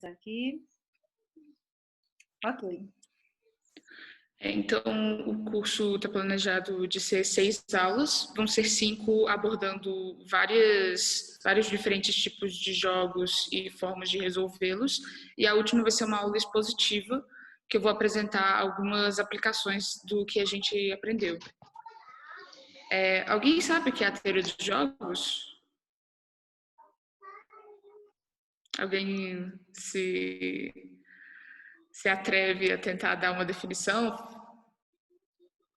aqui. Ok. Então, o curso está planejado de ser 6 aulas, vão ser 5 abordando vários diferentes tipos de jogos e formas de resolvê-los, e a última vai ser uma aula expositiva, que eu vou apresentar algumas aplicações do que a gente aprendeu. Alguém sabe o que é a teoria dos jogos? Alguém se atreve a tentar dar uma definição?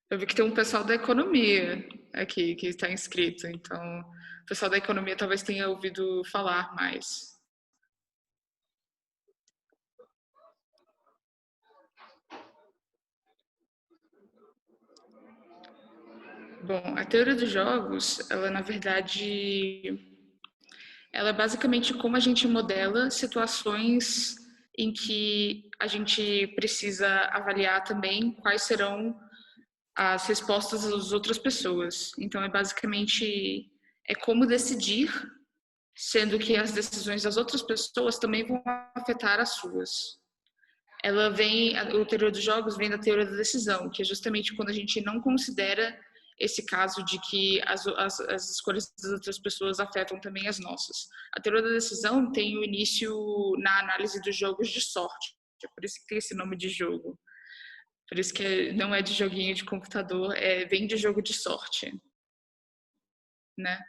Eu vi que tem um pessoal da economia aqui que está inscrito, então o pessoal da economia talvez tenha ouvido falar mais. Bom, a teoria dos jogos, ela na verdade, ela é basicamente como a gente modela situações em que a gente precisa avaliar também quais serão as respostas das outras pessoas. Então é basicamente como decidir, sendo que as decisões das outras pessoas também vão afetar as suas. O teoria dos jogos vem da teoria da decisão, que é justamente quando a gente não considera esse caso de que as escolhas das outras pessoas afetam também as nossas. A teoria da decisão tem o início na análise dos jogos de sorte, é por isso que tem esse nome de jogo. Por isso que não é de joguinho de computador, vem de jogo de sorte, né?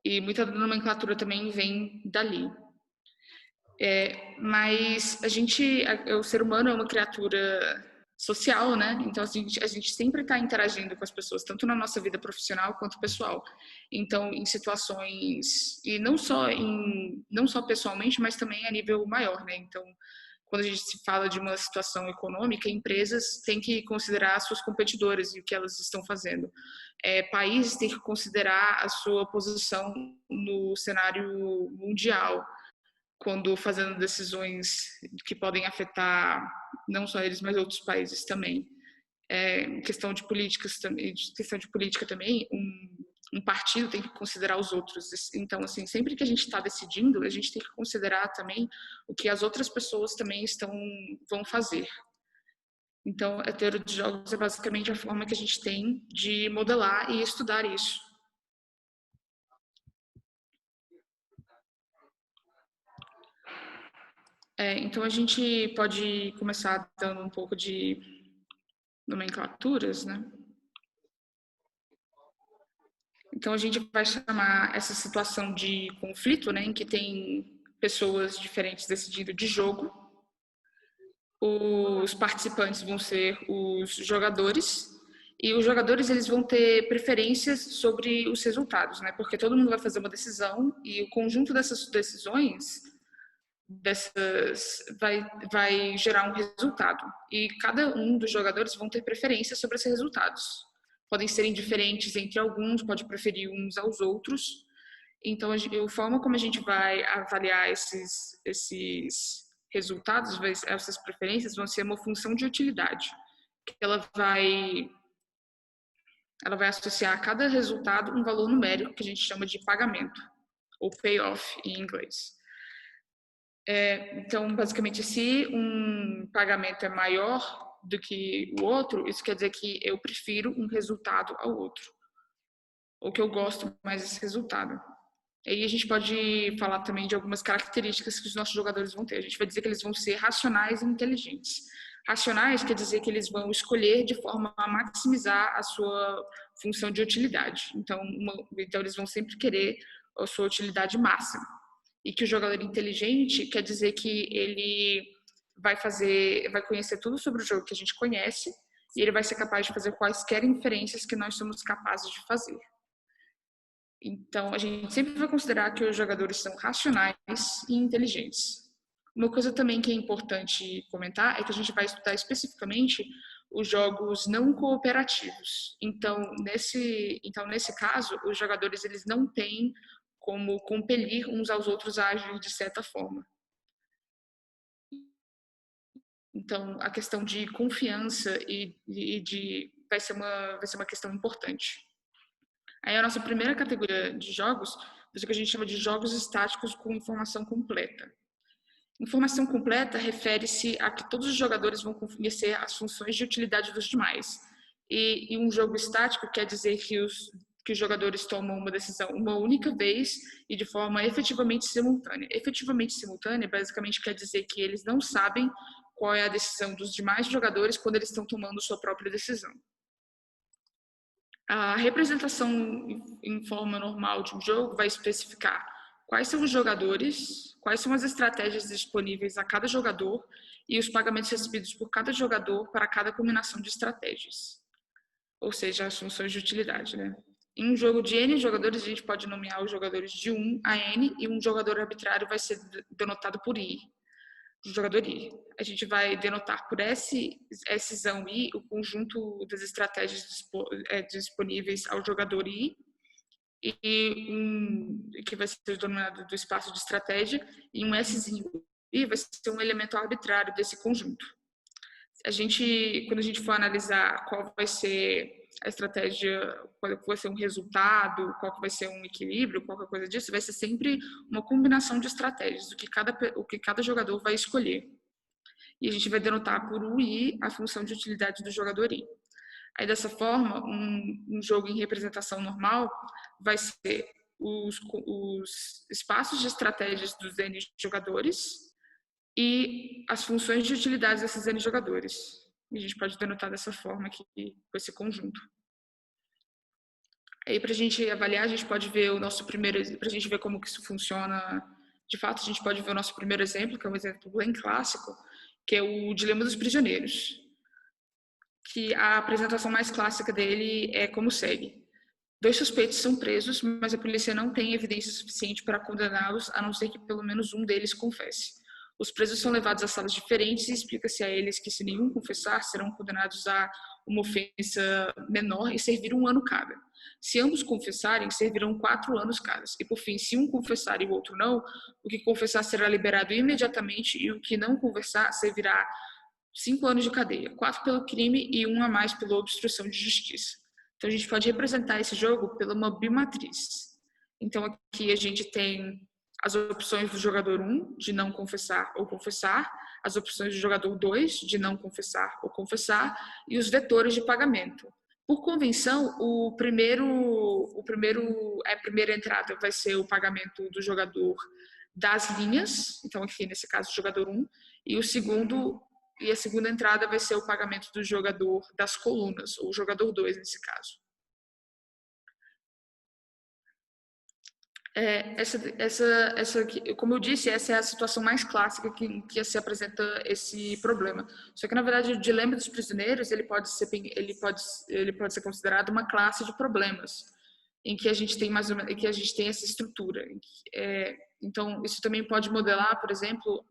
E muita nomenclatura também vem dali. Mas o ser humano é uma criatura social, né? Então a gente sempre está interagindo com as pessoas, tanto na nossa vida profissional quanto pessoal. Então, em situações e não só pessoalmente, mas também a nível maior, né? Então, quando a gente se fala de uma situação econômica, empresas têm que considerar as suas competidoras e o que elas estão fazendo. Países têm que considerar a sua posição no cenário mundial, quando fazendo decisões que podem afetar não só eles, mas outros países também. Questão de política também, um partido tem que considerar os outros. Então, assim, sempre que a gente está decidindo, a gente tem que considerar também o que as outras pessoas também vão fazer. Então, a teoria de jogos é basicamente a forma que a gente tem de modelar e estudar isso. Então, a gente pode começar dando um pouco de nomenclaturas, né? Então, a gente vai chamar essa situação de conflito, né, em que tem pessoas diferentes decidindo de jogo. Os participantes vão ser os jogadores, e os jogadores eles vão ter preferências sobre os resultados, né? Porque todo mundo vai fazer uma decisão e o conjunto dessas decisões vai gerar um resultado. E cada um dos jogadores vão ter preferências sobre esses resultados. Podem ser indiferentes entre alguns, pode preferir uns aos outros. Então, a forma como a gente vai avaliar esses resultados, essas preferências, vão ser uma função de utilidade. Ela vai associar a cada resultado um valor numérico que a gente chama de pagamento, ou payoff em inglês. Então, basicamente, se um pagamento é maior do que o outro, isso quer dizer que eu prefiro um resultado ao outro, ou que eu gosto mais desse resultado. Aí a gente pode falar também de algumas características que os nossos jogadores vão ter. A gente vai dizer que eles vão ser racionais e inteligentes. Racionais quer dizer que eles vão escolher de forma a maximizar a sua função de utilidade. Então eles vão sempre querer a sua utilidade máxima. E que o jogador inteligente quer dizer que ele vai conhecer tudo sobre o jogo que a gente conhece e ele vai ser capaz de fazer quaisquer inferências que nós somos capazes de fazer. Então, a gente sempre vai considerar que os jogadores são racionais e inteligentes. Uma coisa também que é importante comentar é que a gente vai estudar especificamente os jogos não cooperativos. Então, nesse caso, os jogadores eles não têm como compelir uns aos outros a agir de certa forma. Então, a questão de confiança vai ser uma questão importante. Aí a nossa primeira categoria de jogos é o que a gente chama de jogos estáticos com informação completa. Informação completa refere-se a que todos os jogadores vão conhecer as funções de utilidade dos demais. E um jogo estático quer dizer que os jogadores tomam uma decisão uma única vez e de forma efetivamente simultânea. Efetivamente simultânea, basicamente, quer dizer que eles não sabem qual é a decisão dos demais jogadores quando eles estão tomando sua própria decisão. A representação em forma normal de um jogo vai especificar quais são os jogadores, quais são as estratégias disponíveis a cada jogador e os pagamentos recebidos por cada jogador para cada combinação de estratégias, ou seja, as funções de utilidade, né? Em um jogo de N jogadores, a gente pode nomear os jogadores de 1 a N e um jogador arbitrário vai ser denotado por I, jogador I. A gente vai denotar por Szão I o conjunto das estratégias disponíveis ao jogador I, que vai ser denominado do espaço de estratégia, e um Szinho I vai ser um elemento arbitrário desse conjunto. Quando a gente for analisar qual vai ser a estratégia, qual vai ser um resultado, qual vai ser um equilíbrio, qualquer coisa disso, vai ser sempre uma combinação de estratégias, o que cada jogador vai escolher. E a gente vai denotar por UI a função de utilidade do jogador I. Aí, dessa forma, um jogo em representação normal vai ser os espaços de estratégias dos N jogadores e as funções de utilidade desses N jogadores. E a gente pode denotar dessa forma aqui, com esse conjunto. Aí, para a gente avaliar, a gente pode ver o nosso primeiro, para a gente ver como que isso funciona. De fato, a gente pode ver o nosso primeiro exemplo, que é um exemplo bem clássico, que é o Dilema dos Prisioneiros, que a apresentação mais clássica dele é como segue. 2 suspeitos são presos, mas a polícia não tem evidência suficiente para condená-los, a não ser que pelo menos um deles confesse. Os presos são levados a salas diferentes e explica-se a eles que, se nenhum confessar, serão condenados a uma ofensa menor e servir 1 ano cada. Se ambos confessarem, servirão 4 anos cada. E, por fim, se um confessar e o outro não, o que confessar será liberado imediatamente e o que não confessar servirá 5 anos de cadeia, 4 pelo crime e 1 a mais pela obstrução de justiça. Então, a gente pode representar esse jogo pela uma bimatriz. Então, aqui a gente tem as opções do jogador 1, de não confessar ou confessar, as opções do jogador 2, de não confessar ou confessar, e os vetores de pagamento. Por convenção, a primeira entrada vai ser o pagamento do jogador das linhas, então aqui nesse caso o jogador 1, e a segunda entrada vai ser o pagamento do jogador das colunas, ou jogador 2 nesse caso. Como eu disse, essa é a situação mais clássica que se apresenta esse problema. Só que, na verdade, o dilema dos prisioneiros ele pode ser considerado uma classe de problemas em que a gente tem essa estrutura. Então, isso também pode modelar, por exemplo,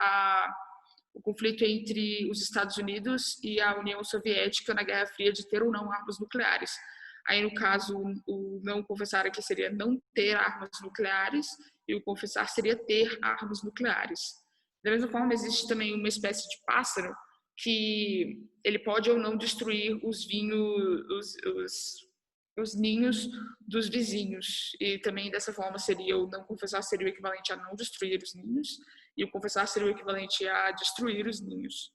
o conflito entre os Estados Unidos e a União Soviética na Guerra Fria de ter ou não armas nucleares. Aí, no caso, o não confessar aqui seria não ter armas nucleares e o confessar seria ter armas nucleares. Da mesma forma, existe também uma espécie de pássaro que ele pode ou não destruir os ninhos dos vizinhos. E também, dessa forma, o não confessar seria o equivalente a não destruir os ninhos e o confessar seria o equivalente a destruir os ninhos.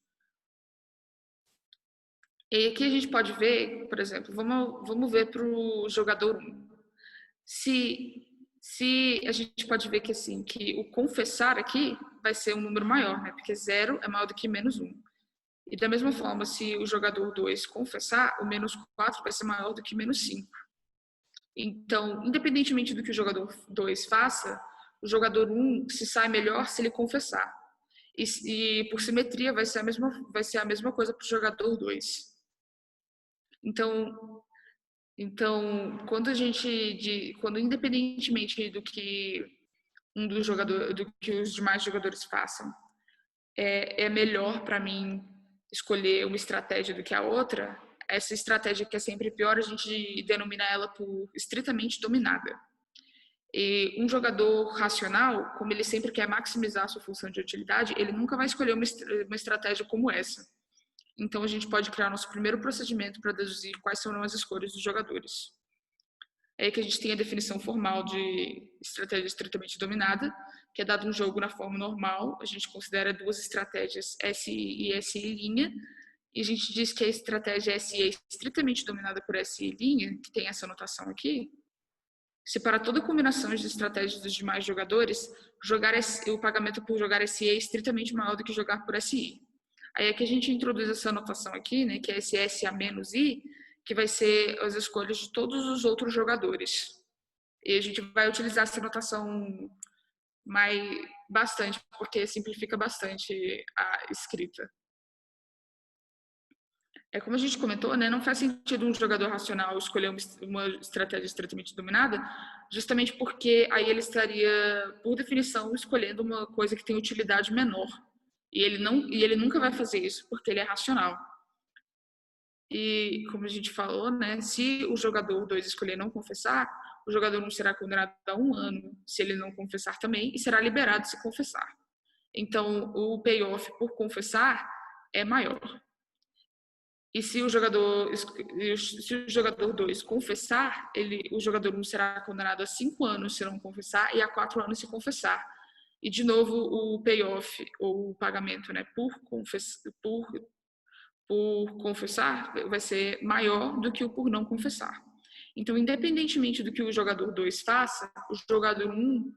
E aqui a gente pode ver, por exemplo, vamos ver para o jogador 1. Se a gente pode ver que assim, que o confessar aqui vai ser um número maior, né? Porque 0 é maior do que -1. E da mesma forma, se o jogador 2 confessar, o -4 vai ser maior do que -5. Então, independentemente do que o jogador 2 faça, o jogador 1 se sai melhor se ele confessar. E por simetria vai ser a mesma coisa para o jogador 2. Então, quando independentemente do que do que os demais jogadores façam, é melhor para mim escolher uma estratégia do que a outra. Essa estratégia que é sempre pior, a gente denomina ela por estritamente dominada. E um jogador racional, como ele sempre quer maximizar a sua função de utilidade, ele nunca vai escolher uma estratégia como essa. Então, a gente pode criar nosso primeiro procedimento para deduzir quais serão as escolhas dos jogadores. É aí que a gente tem a definição formal de estratégia estritamente dominada, que é dado um jogo na forma normal, a gente considera duas estratégias SI e SI', e a gente diz que a estratégia SI é estritamente dominada por SI', que tem essa notação aqui. Se para toda combinação de estratégias dos demais jogadores, o pagamento por jogar SI é estritamente maior do que jogar por SI. Aí é que a gente introduz essa notação aqui, né, que é esse SA menos I, que vai ser as escolhas de todos os outros jogadores. E a gente vai utilizar essa notação bastante, porque simplifica bastante a escrita. É como a gente comentou, né? Não faz sentido um jogador racional escolher uma estratégia estritamente dominada, justamente porque aí ele estaria, por definição, escolhendo uma coisa que tem utilidade menor. E ele nunca vai fazer isso porque ele é racional. E como a gente falou, né? Se o jogador 2 escolher não confessar, o jogador 1 será condenado a 1 ano se ele não confessar também e será liberado se confessar. Então, o payoff por confessar é maior. E se o jogador 2 confessar, o jogador 1 será condenado a 5 anos se não confessar e a 4 anos se confessar. E, de novo, o payoff, ou o pagamento, né, por confessar, vai ser maior do que o por não confessar. Então, independentemente do que o jogador 2 faça, o jogador 1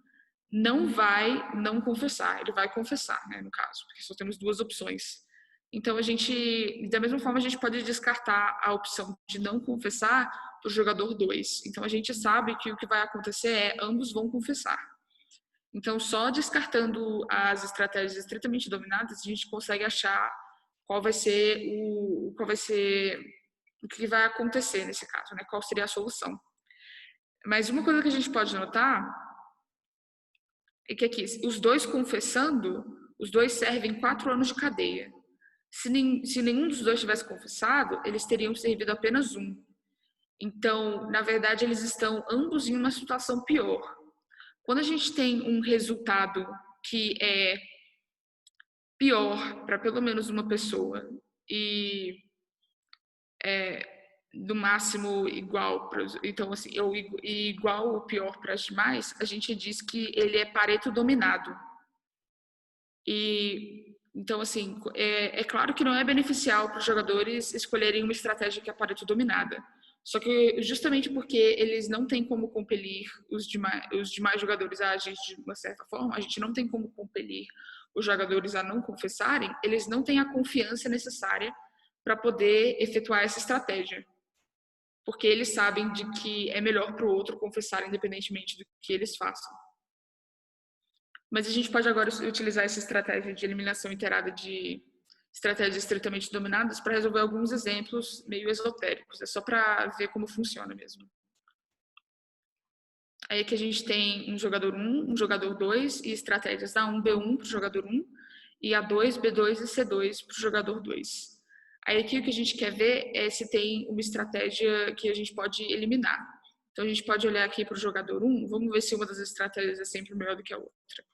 não vai não confessar, ele vai confessar, né, no caso, porque só temos duas opções. Então, da mesma forma, a gente pode descartar a opção de não confessar para o jogador 2. Então, a gente sabe que o que vai acontecer é ambos vão confessar. Então, só descartando as estratégias estritamente dominadas, a gente consegue achar qual vai ser o que vai acontecer nesse caso, né? Qual seria a solução. Mas uma coisa que a gente pode notar é que aqui, os dois confessando, os dois servem 4 anos de cadeia. Se nenhum dos dois tivesse confessado, eles teriam servido apenas 1. Então, na verdade, eles estão ambos em uma situação pior. Quando a gente tem um resultado que é pior para pelo menos uma pessoa e no máximo igual, então assim, ou igual ou pior para as demais, a gente diz que ele é Pareto dominado. E então, assim, é claro que não é beneficial para os jogadores escolherem uma estratégia que é Pareto dominada. Só que justamente porque eles não têm como compelir os demais jogadores a agir de uma certa forma, a gente não tem como compelir os jogadores a não confessarem, eles não têm a confiança necessária para poder efetuar essa estratégia. Porque eles sabem de que é melhor para o outro confessar independentemente do que eles façam. Mas a gente pode agora utilizar essa estratégia de eliminação iterada de estratégias estritamente dominadas para resolver alguns exemplos meio esotéricos. É só para ver como funciona mesmo. Aí aqui a gente tem um jogador 1, um jogador 2 e estratégias A1, B1 para o jogador 1 e A2, B2 e C2 para o jogador 2. Aí aqui o que a gente quer ver é se tem uma estratégia que a gente pode eliminar. Então a gente pode olhar aqui para o jogador 1, vamos ver se uma das estratégias é sempre melhor do que a outra.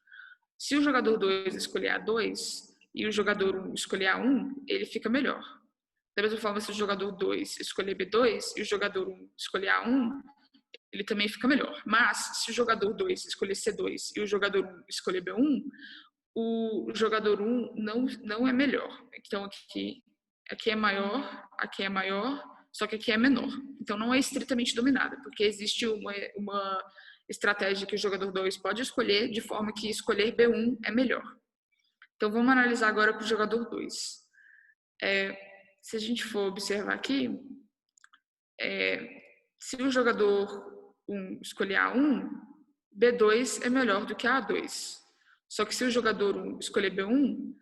Se o jogador 2 escolher A2 e o jogador 1 escolher A1, ele fica melhor. Da mesma forma, se o jogador 2 escolher B2 e o jogador 1 escolher A1, ele também fica melhor. Mas, se o jogador 2 escolher C2 e o jogador 1 escolher B1, o jogador 1 não é melhor. Então, aqui é maior, só que aqui é menor. Então, não é estritamente dominada, porque existe uma estratégia que o jogador 2 pode escolher, de forma que escolher B1 é melhor. Então, vamos analisar agora para o jogador 2. Se a gente for observar aqui, se o jogador 1 escolher A1, B2 é melhor do que A2. Só que se o jogador 1 escolher B1,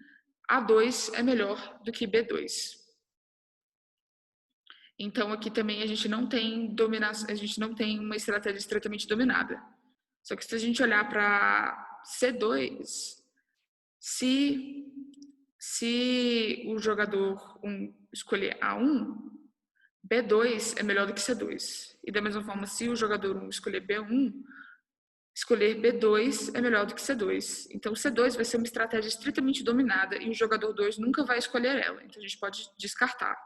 A2 é melhor do que B2. Então, aqui também a gente não tem uma estratégia estritamente dominada. Só que se a gente olhar para C2, se o jogador 1 escolher A1, B2 é melhor do que C2. E da mesma forma, se o jogador 1 escolher B1, escolher B2 é melhor do que C2. Então, C2 vai ser uma estratégia estritamente dominada e o jogador 2 nunca vai escolher ela. Então, a gente pode descartar.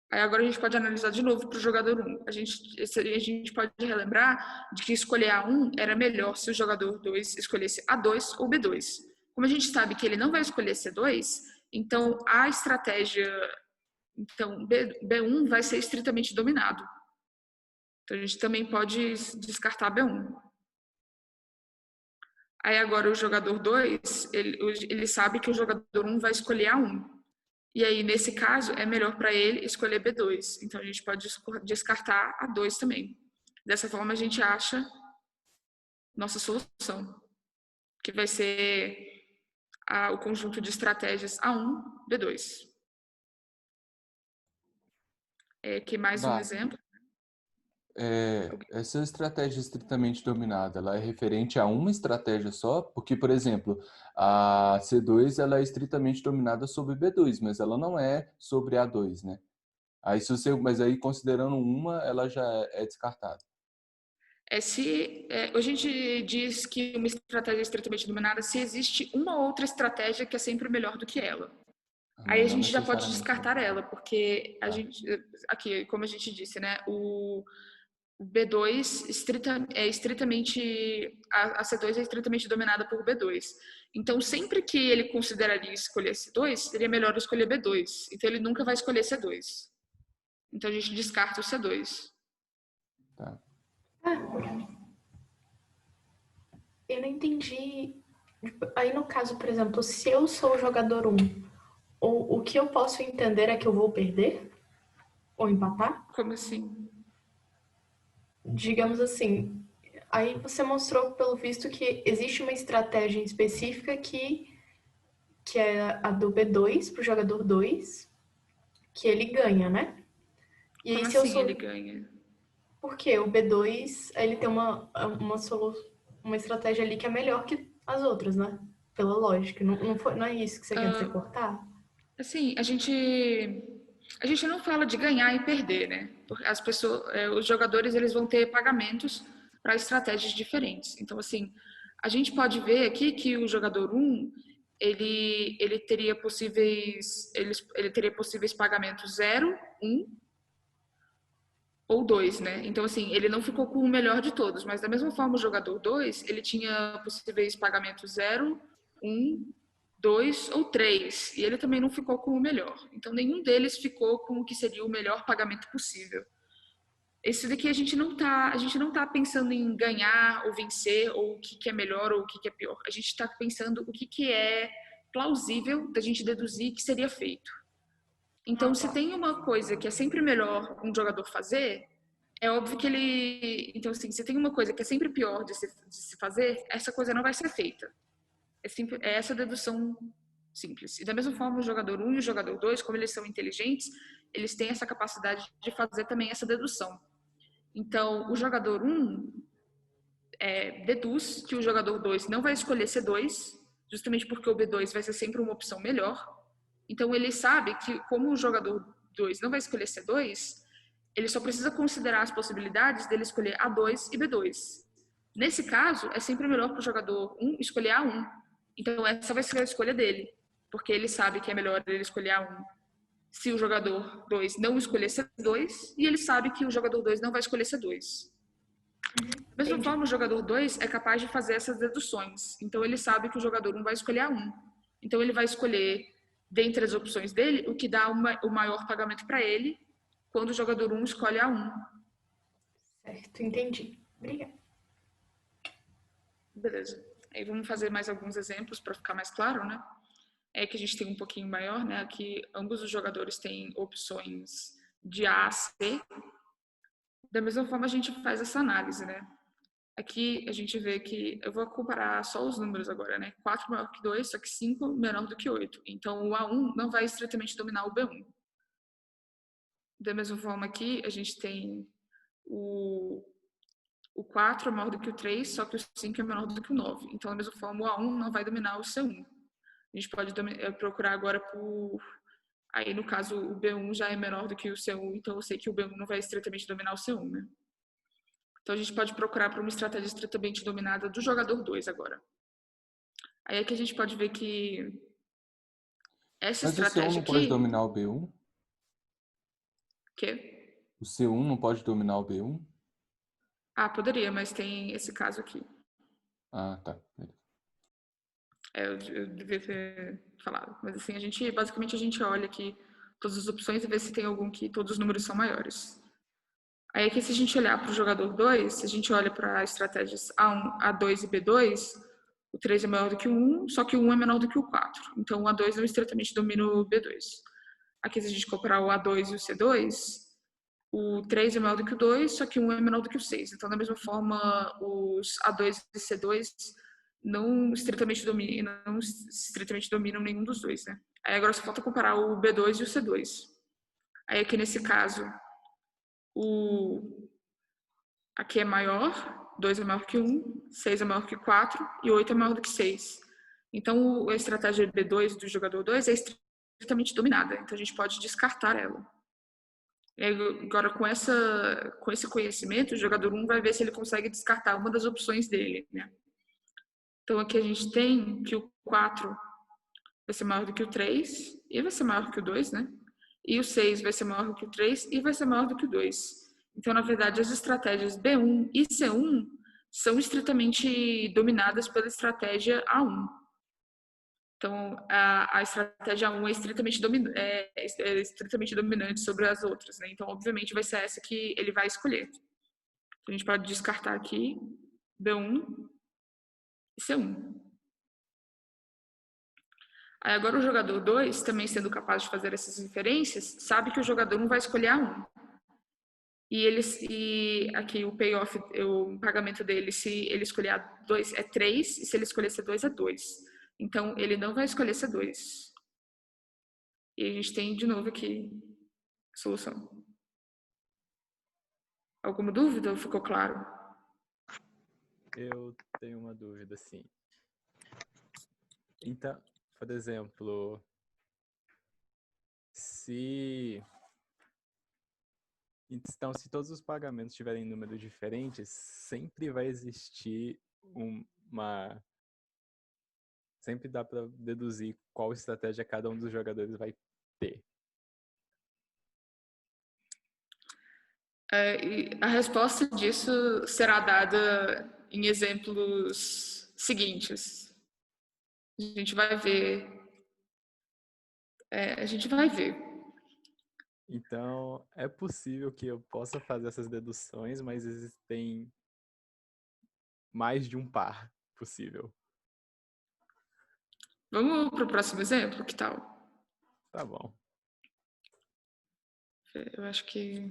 Aí agora a gente pode analisar de novo para o jogador 1. A gente pode relembrar de que escolher A1 era melhor se o jogador 2 escolhesse A2 ou B2. Como a gente sabe que ele não vai escolher C2, então a estratégia, então B1 vai ser estritamente dominado. Então a gente também pode descartar B1. Aí agora o jogador 2, ele sabe que o jogador 1 vai escolher A1. E aí, nesse caso, é melhor para ele escolher B2. Então, a gente pode descartar A2 também. Dessa forma, a gente acha nossa solução, que vai ser o conjunto de estratégias A1, B2. Aqui mais um Bah, exemplo. essa estratégia estritamente dominada, ela é referente a uma estratégia só? Porque, por exemplo, a C2 ela é estritamente dominada sobre B2, mas ela não é sobre A2, né? Aí, mas aí, considerando uma, ela já é descartada. A gente diz que uma estratégia estritamente dominada se existe uma outra estratégia que é sempre melhor do que ela. Aí a Não gente já pode necessariamente descartar sempre. ela, porque a Tá. gente, aqui, como a gente disse, né, o B2 a C2 é estritamente dominada por B2. Então, sempre que ele consideraria escolher C2, seria melhor escolher B2. Então, ele nunca vai escolher C2. Então, a gente descarta o C2. Tá. Ah, eu não entendi. Aí, no caso, por exemplo, se eu sou o jogador 1, o que eu posso entender é que eu vou perder? Ou empatar? Como assim? Digamos assim. Aí você mostrou, pelo visto, que existe uma estratégia específica que é a do B2 para o jogador 2, que ele ganha, né? E aí, Como se eu assim ele sou. ganha? Porque o B2 ele tem uma estratégia ali que é melhor que as outras, né? Pela lógica. Não é isso que você quer dizer, cortar? Assim, a gente não fala de ganhar e perder, né? Porque as pessoas, os jogadores, eles vão ter pagamentos para estratégias diferentes. Então, assim, a gente pode ver aqui que o jogador 1, ele teria possíveis pagamentos 0, 1 ou 2, né? Então, assim, ele não ficou com o melhor de todos, mas da mesma forma o jogador 2, ele tinha possíveis pagamentos 0, 1, 2 ou 3, e ele também não ficou com o melhor. Então, nenhum deles ficou com o que seria o melhor pagamento possível. Esse daqui a gente não tá pensando em ganhar ou vencer, ou o que é melhor ou o que é pior. A gente está pensando o que é plausível da gente deduzir que seria feito. Então, Ah, se tá. tem uma coisa que é sempre melhor um jogador fazer, é óbvio que ele. Então, assim, se tem uma coisa que é sempre pior de se fazer, essa coisa não vai ser feita. É essa dedução simples. E da mesma forma, o jogador 1 e o jogador 2, como eles são inteligentes, eles têm essa capacidade de fazer também essa dedução. Então, o jogador 1 deduz que o jogador 2 não vai escolher C2, justamente porque o B2 vai ser sempre uma opção melhor. Então, ele sabe que, como o jogador 2 não vai escolher C2, ele só precisa considerar as possibilidades dele escolher A2 e B2. Nesse caso, é sempre melhor para o jogador 1 escolher A1. Então, essa vai ser a escolha dele, porque ele sabe que é melhor ele escolher A1 se o jogador 2 não escolher C2, e ele sabe que o jogador 2 não vai escolher C2. Da mesma Entendi. forma, o jogador 2 é capaz de fazer essas deduções. Então, ele sabe que o jogador 1 vai escolher A1. Então, ele vai escolher, dentre as opções dele, o que dá o maior pagamento para ele quando o jogador 1 escolhe A1. Certo, entendi. Obrigada. Beleza. Aí vamos fazer mais alguns exemplos para ficar mais claro, né? É que a gente tem um pouquinho maior, né? Aqui ambos os jogadores têm opções de A a C. Da mesma forma a gente faz essa análise, né? Aqui a gente vê que eu vou comparar só os números agora, né? 4 maior que 2, só que 5 menor do que 8. Então o A1 não vai estritamente dominar o B1. Da mesma forma aqui a gente tem o 4 é maior do que o 3, só que o 5 é menor do que o 9. Então, da mesma forma, o A1 não vai dominar o C1. A gente pode procurar agora por. Aí, no caso, o B1 já é menor do que o C1, então eu sei que o B1 não vai estritamente dominar o C1, né? Então, a gente pode procurar por uma estratégia estritamente dominada do jogador 2 agora. Aí é que a gente pode ver que essa Mas o C1 estratégia não pode aqui. dominar o B1? Quê? O C1 não pode dominar o B1? Ah, poderia, mas tem esse caso aqui. Ah, tá. Eu devia ter falado. Mas assim, basicamente a gente olha aqui todas as opções e vê se tem algum que todos os números são maiores. Aí aqui, se a gente olhar para o jogador 2, se a gente olha para estratégias A1, A2 e B2, o 3 é maior do que o 1, só que o 1 é menor do que o 4. Então, o A2 não estritamente domina o B2. Aqui, se a gente comparar o A2 e o C2, o 3 é maior do que o 2, só que o 1 é menor do que o 6. Então, da mesma forma, os A2 e C2 não estritamente dominam nenhum dos dois, né? Aí agora só falta comparar o B2 e o C2. Aí aqui nesse caso, aqui é maior, 2 é maior que 1, 6 é maior que 4 e 8 é maior do que 6. Então, a estratégia B2 do jogador 2 é estritamente dominada, então a gente pode descartar ela. E agora, com esse conhecimento, o jogador 1 vai ver se ele consegue descartar uma das opções dele, né? Então, aqui a gente tem que o 4 vai ser maior do que o 3 e vai ser maior que o 2, né? E o 6 vai ser maior do que o 3 e vai ser maior do que o 2. Então, na verdade, as estratégias B1 e C1 são estritamente dominadas pela estratégia A1. Então, a estratégia A1 é estritamente dominante sobre as outras, né? Então, obviamente, vai ser essa que ele vai escolher. Então, a gente pode descartar aqui B1 e C1. Aí agora o jogador 2, também sendo capaz de fazer essas inferências, sabe que o jogador 1 vai escolher a 1. E aqui o payoff, o pagamento dele, se ele escolher a 2 é 3, e se ele escolher C2 é 2. Então ele não vai escolher C2. E a gente tem de novo aqui a solução. Alguma dúvida ou ficou claro? Eu tenho uma dúvida, sim. Então, por exemplo, Então, se todos os pagamentos tiverem números diferentes, sempre vai existir Sempre dá para deduzir qual estratégia cada um dos jogadores vai ter. A resposta disso será dada em exemplos seguintes. A gente vai ver. A gente vai ver. Então, é possível que eu possa fazer essas deduções, mas existem mais de um par possível. Vamos para o próximo exemplo, que tal? Tá bom. Eu acho que...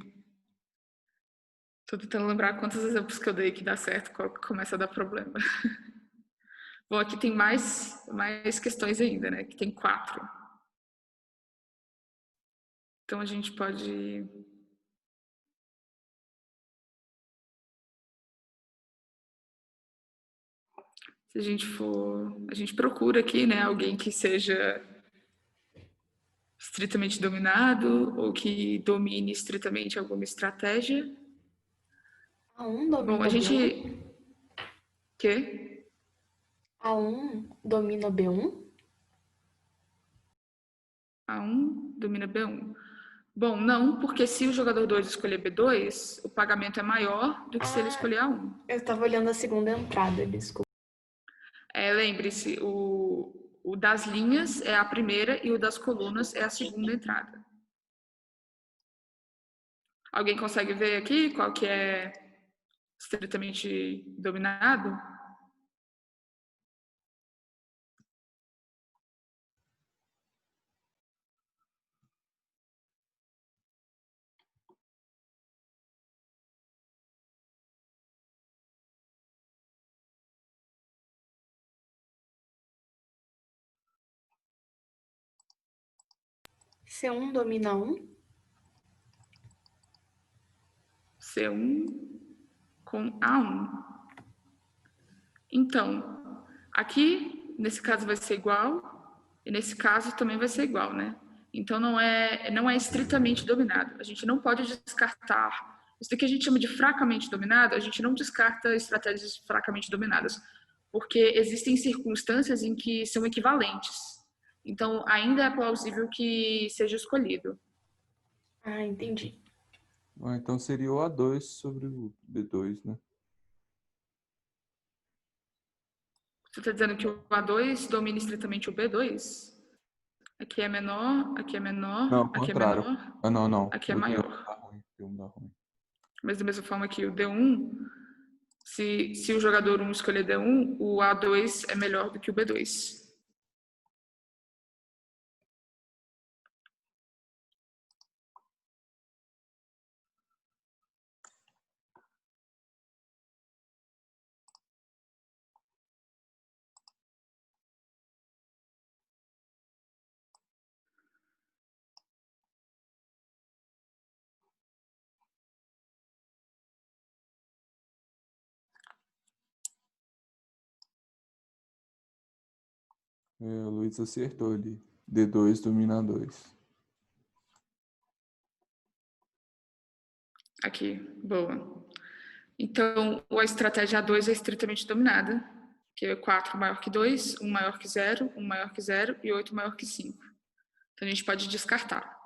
Tô tentando lembrar quantos exemplos que eu dei que dá certo, qual que começa a dar problema. Bom, aqui tem mais questões ainda, né? Que tem 4. Então a gente pode... Se a gente for... A gente procura aqui, né? Alguém que seja estritamente dominado ou que domine estritamente alguma estratégia. A1 domina Bom, a gente... B1? Quê? A1 domina B1? A1 domina B1. Bom, não, porque se o jogador 2 escolher B2, o pagamento é maior do que se ele escolher A1. Eu estava olhando a segunda entrada, desculpa. Lembre-se, o das linhas é a primeira e o das colunas é a segunda entrada. Alguém consegue ver aqui qual que é estritamente dominado? C1 domina 1? C1 com A1. Então, aqui, nesse caso vai ser igual, e nesse caso também vai ser igual, né? Então, não é estritamente dominado. A gente não pode descartar. Isso daqui a gente chama de fracamente dominado, a gente não descarta estratégias fracamente dominadas, porque existem circunstâncias em que são equivalentes. Então, ainda é plausível que seja escolhido. Ah, entendi. Então seria o A2 sobre o B2, né? Você está dizendo que o A2 domina estritamente o B2? Aqui é menor, aqui é menor, Não, ao aqui é contrário. menor, Ah, não. aqui é O D1 maior. dá ruim. D1 dá ruim. Mas da mesma forma que o D1, se o jogador 1 escolher D1, o A2 é melhor do que o B2. O Luiz acertou ali. D2 domina A2. Aqui, boa. Então, a estratégia A2 é estritamente dominada, que é 4 maior que 2, 1 maior que 0, 1 maior que 0 e 8 maior que 5. Então, a gente pode descartar.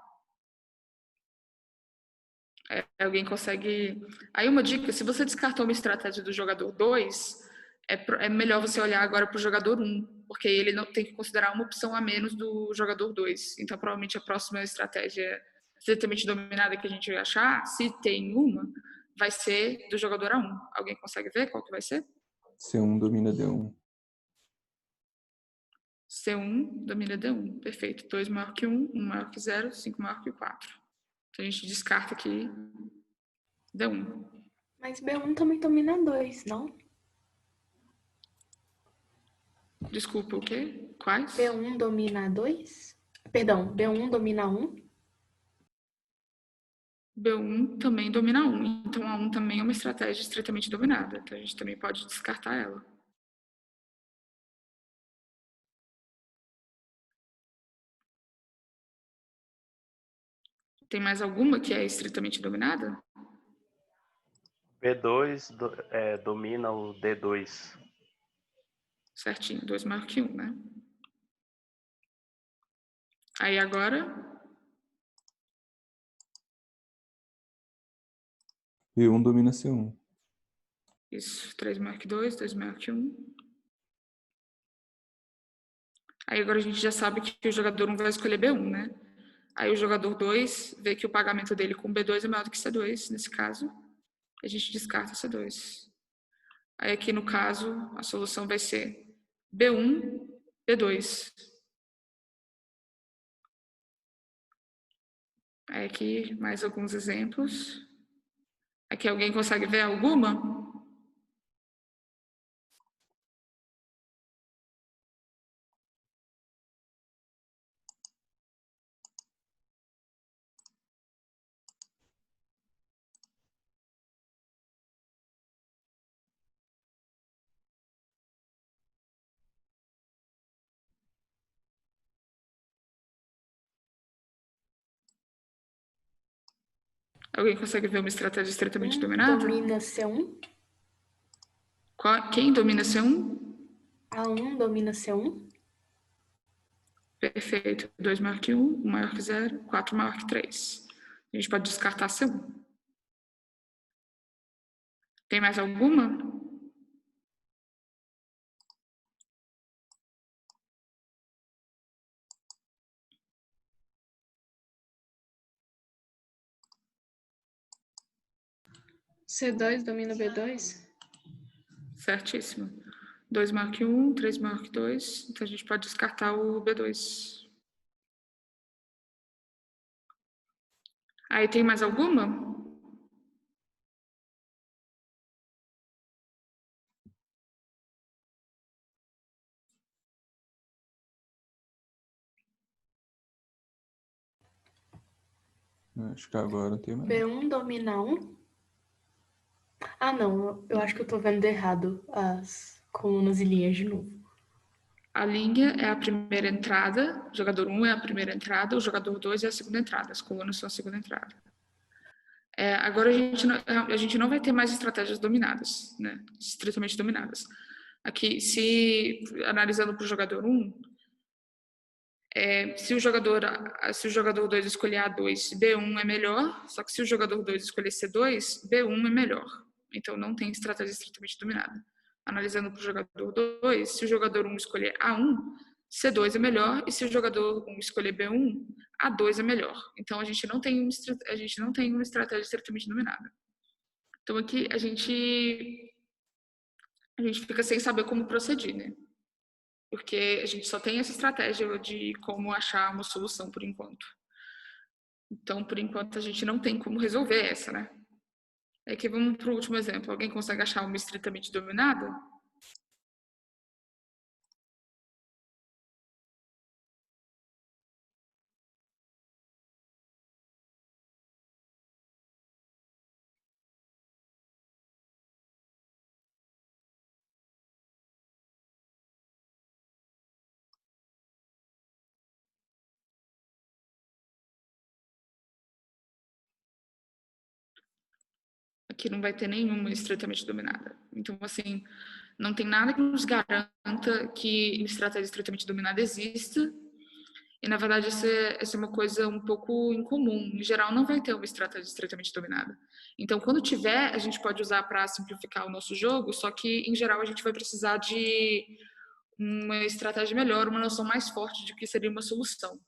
Alguém consegue... Aí, uma dica, se você descartou uma estratégia do jogador 2, é melhor você olhar agora para o jogador 1, porque ele não tem que considerar uma opção a menos do jogador 2. Então, provavelmente, a próxima estratégia estritamente dominada que a gente vai achar, se tem uma, vai ser do jogador A1. Alguém consegue ver qual que vai ser? C1 domina D1. C1 domina D1. Perfeito. 2 maior que 1, 1 maior que 0, 5 maior que 4. Então, a gente descarta aqui D1. Mas B1 também domina 2, não? Desculpa, o quê? Quais? B1 domina 2? Perdão, B1 domina 1? B1 também domina 1. Então, a 1 também é uma estratégia estritamente dominada. Então, a gente também pode descartar ela. Tem mais alguma que é estritamente dominada? B2 domina o D2. Certinho, 2 maior que 1, né? Aí agora, B1 domina C1. isso, 3 maior que 2, 2 maior que 1. Aí agora a gente já sabe que o jogador 1 vai escolher B1, né? Aí o jogador 2 vê que o pagamento dele com B2 é maior do que C2, nesse caso. A gente descarta C2. Aí aqui no caso, a solução vai ser B1, B2. Aí aqui mais alguns exemplos. Aqui alguém consegue ver alguma? Alguém consegue ver uma estratégia estritamente dominada? Domina C1? Quem domina C1? A1 domina C1? Perfeito. 2 maior que 1, 1 maior que 0, 4 maior que 3. A gente pode descartar C1. Tem mais alguma? C2 domina B2? Certíssimo. 2 maior que 1, 3 maior que 2. Então, a gente pode descartar o B2. Aí, tem mais alguma? Acho que agora tem mais. B1 domina 1? Ah, não. Eu acho que eu tô vendo errado as colunas e linhas de novo. A linha é a primeira entrada, o jogador 1 é a primeira entrada, o jogador 2 é a segunda entrada, as colunas são a segunda entrada. Agora a gente não vai ter mais estratégias dominadas, né? Estritamente dominadas. Aqui, se analisando para o jogador 1, Se o jogador 2 escolher A2, B1 é melhor, só que se o jogador 2 escolher C2, B1 é melhor. Então, não tem estratégia estritamente dominada. Analisando para o jogador 2, se o jogador 1 escolher A1, C2 é melhor, e se o jogador 1 escolher B1, A2 é melhor. Então, a gente não tem uma estratégia estritamente dominada. Então, aqui a gente fica sem saber como proceder, né? Porque a gente só tem essa estratégia de como achar uma solução por enquanto. Então, por enquanto, a gente não tem como resolver essa, né? Aqui vamos para o último exemplo. Alguém consegue achar uma estritamente dominada? Aqui não vai ter nenhuma estritamente dominada. Então, assim, não tem nada que nos garanta que estratégia estritamente dominada exista. E, na verdade, essa é uma coisa um pouco incomum. Em geral, não vai ter uma estratégia estritamente dominada. Então, quando tiver, a gente pode usar para simplificar o nosso jogo, só que, em geral, a gente vai precisar de uma estratégia melhor, uma noção mais forte de que seria uma solução.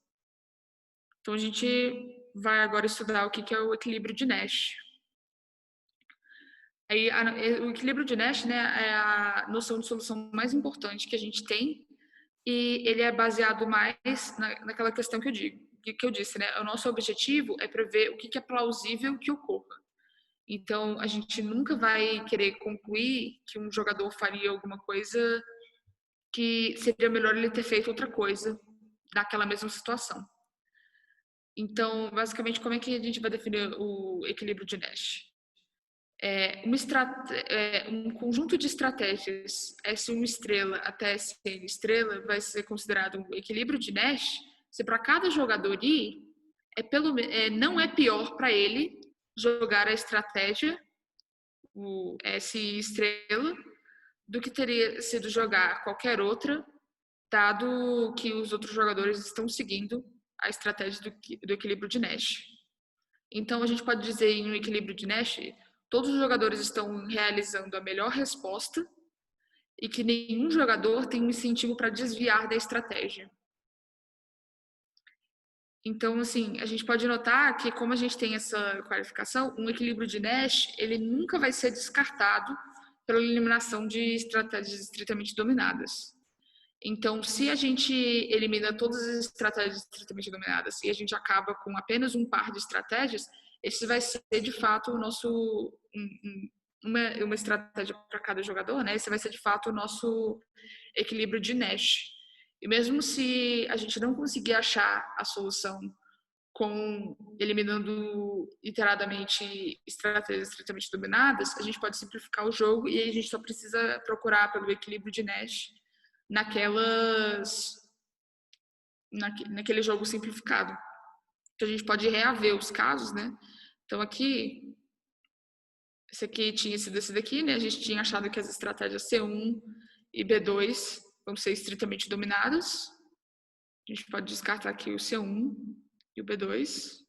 Então, a gente vai agora estudar o que é o equilíbrio de Nash. Aí, o equilíbrio de Nash, né, é a noção de solução mais importante que a gente tem, e ele é baseado mais naquela questão que eu disse, né? O nosso objetivo é prever o que é plausível que ocorra. Então, a gente nunca vai querer concluir que um jogador faria alguma coisa que seria melhor ele ter feito outra coisa naquela mesma situação. Então, basicamente, como é que a gente vai definir o equilíbrio de Nash? Um conjunto de estratégias S1 estrela até SN estrela vai ser considerado um equilíbrio de Nash se para cada jogador I não é pior para ele jogar a estratégia, o S estrela, do que teria sido jogar qualquer outra, dado que os outros jogadores estão seguindo a estratégia do equilíbrio de Nash. Então, a gente pode dizer em um equilíbrio de Nash, todos os jogadores estão realizando a melhor resposta e que nenhum jogador tem um incentivo para desviar da estratégia. Então, assim, a gente pode notar que, como a gente tem essa qualificação, um equilíbrio de Nash, ele nunca vai ser descartado pela eliminação de estratégias estritamente dominadas. Então, se a gente elimina todas as estratégias estritamente dominadas e a gente acaba com apenas um par de estratégias, esse vai ser, de fato, o nosso uma estratégia para cada jogador, né? Esse vai ser, de fato, o nosso equilíbrio de Nash. E mesmo se a gente não conseguir achar a solução eliminando iteradamente estratégias estritamente dominadas, a gente pode simplificar o jogo e aí a gente só precisa procurar pelo equilíbrio de Nash naquele jogo simplificado. Então, a gente pode reaver os casos, né? Então, aqui, esse aqui tinha sido esse daqui, né? A gente tinha achado que as estratégias C1 e B2 vão ser estritamente dominadas. A gente pode descartar aqui o C1 e o B2.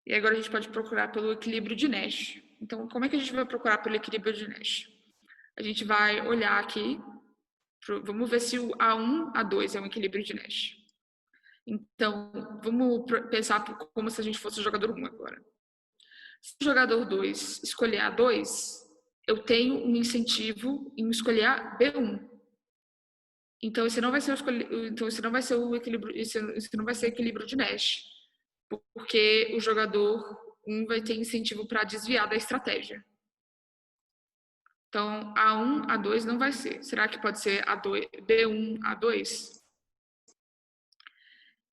E agora a gente pode procurar pelo equilíbrio de Nash. Então, como é que a gente vai procurar pelo equilíbrio de Nash? A gente vai olhar aqui, vamos ver se o A1, A2 é um equilíbrio de Nash. Então, vamos pensar como se a gente fosse o jogador 1 agora. Se o jogador 2 escolher A2, eu tenho um incentivo em escolher a B1. Então, esse não vai ser o equilíbrio, esse não vai ser equilíbrio de Nash, porque o jogador 1 vai ter incentivo para desviar da estratégia. Então, A1, A2 não vai ser. Será que pode ser B1, A2?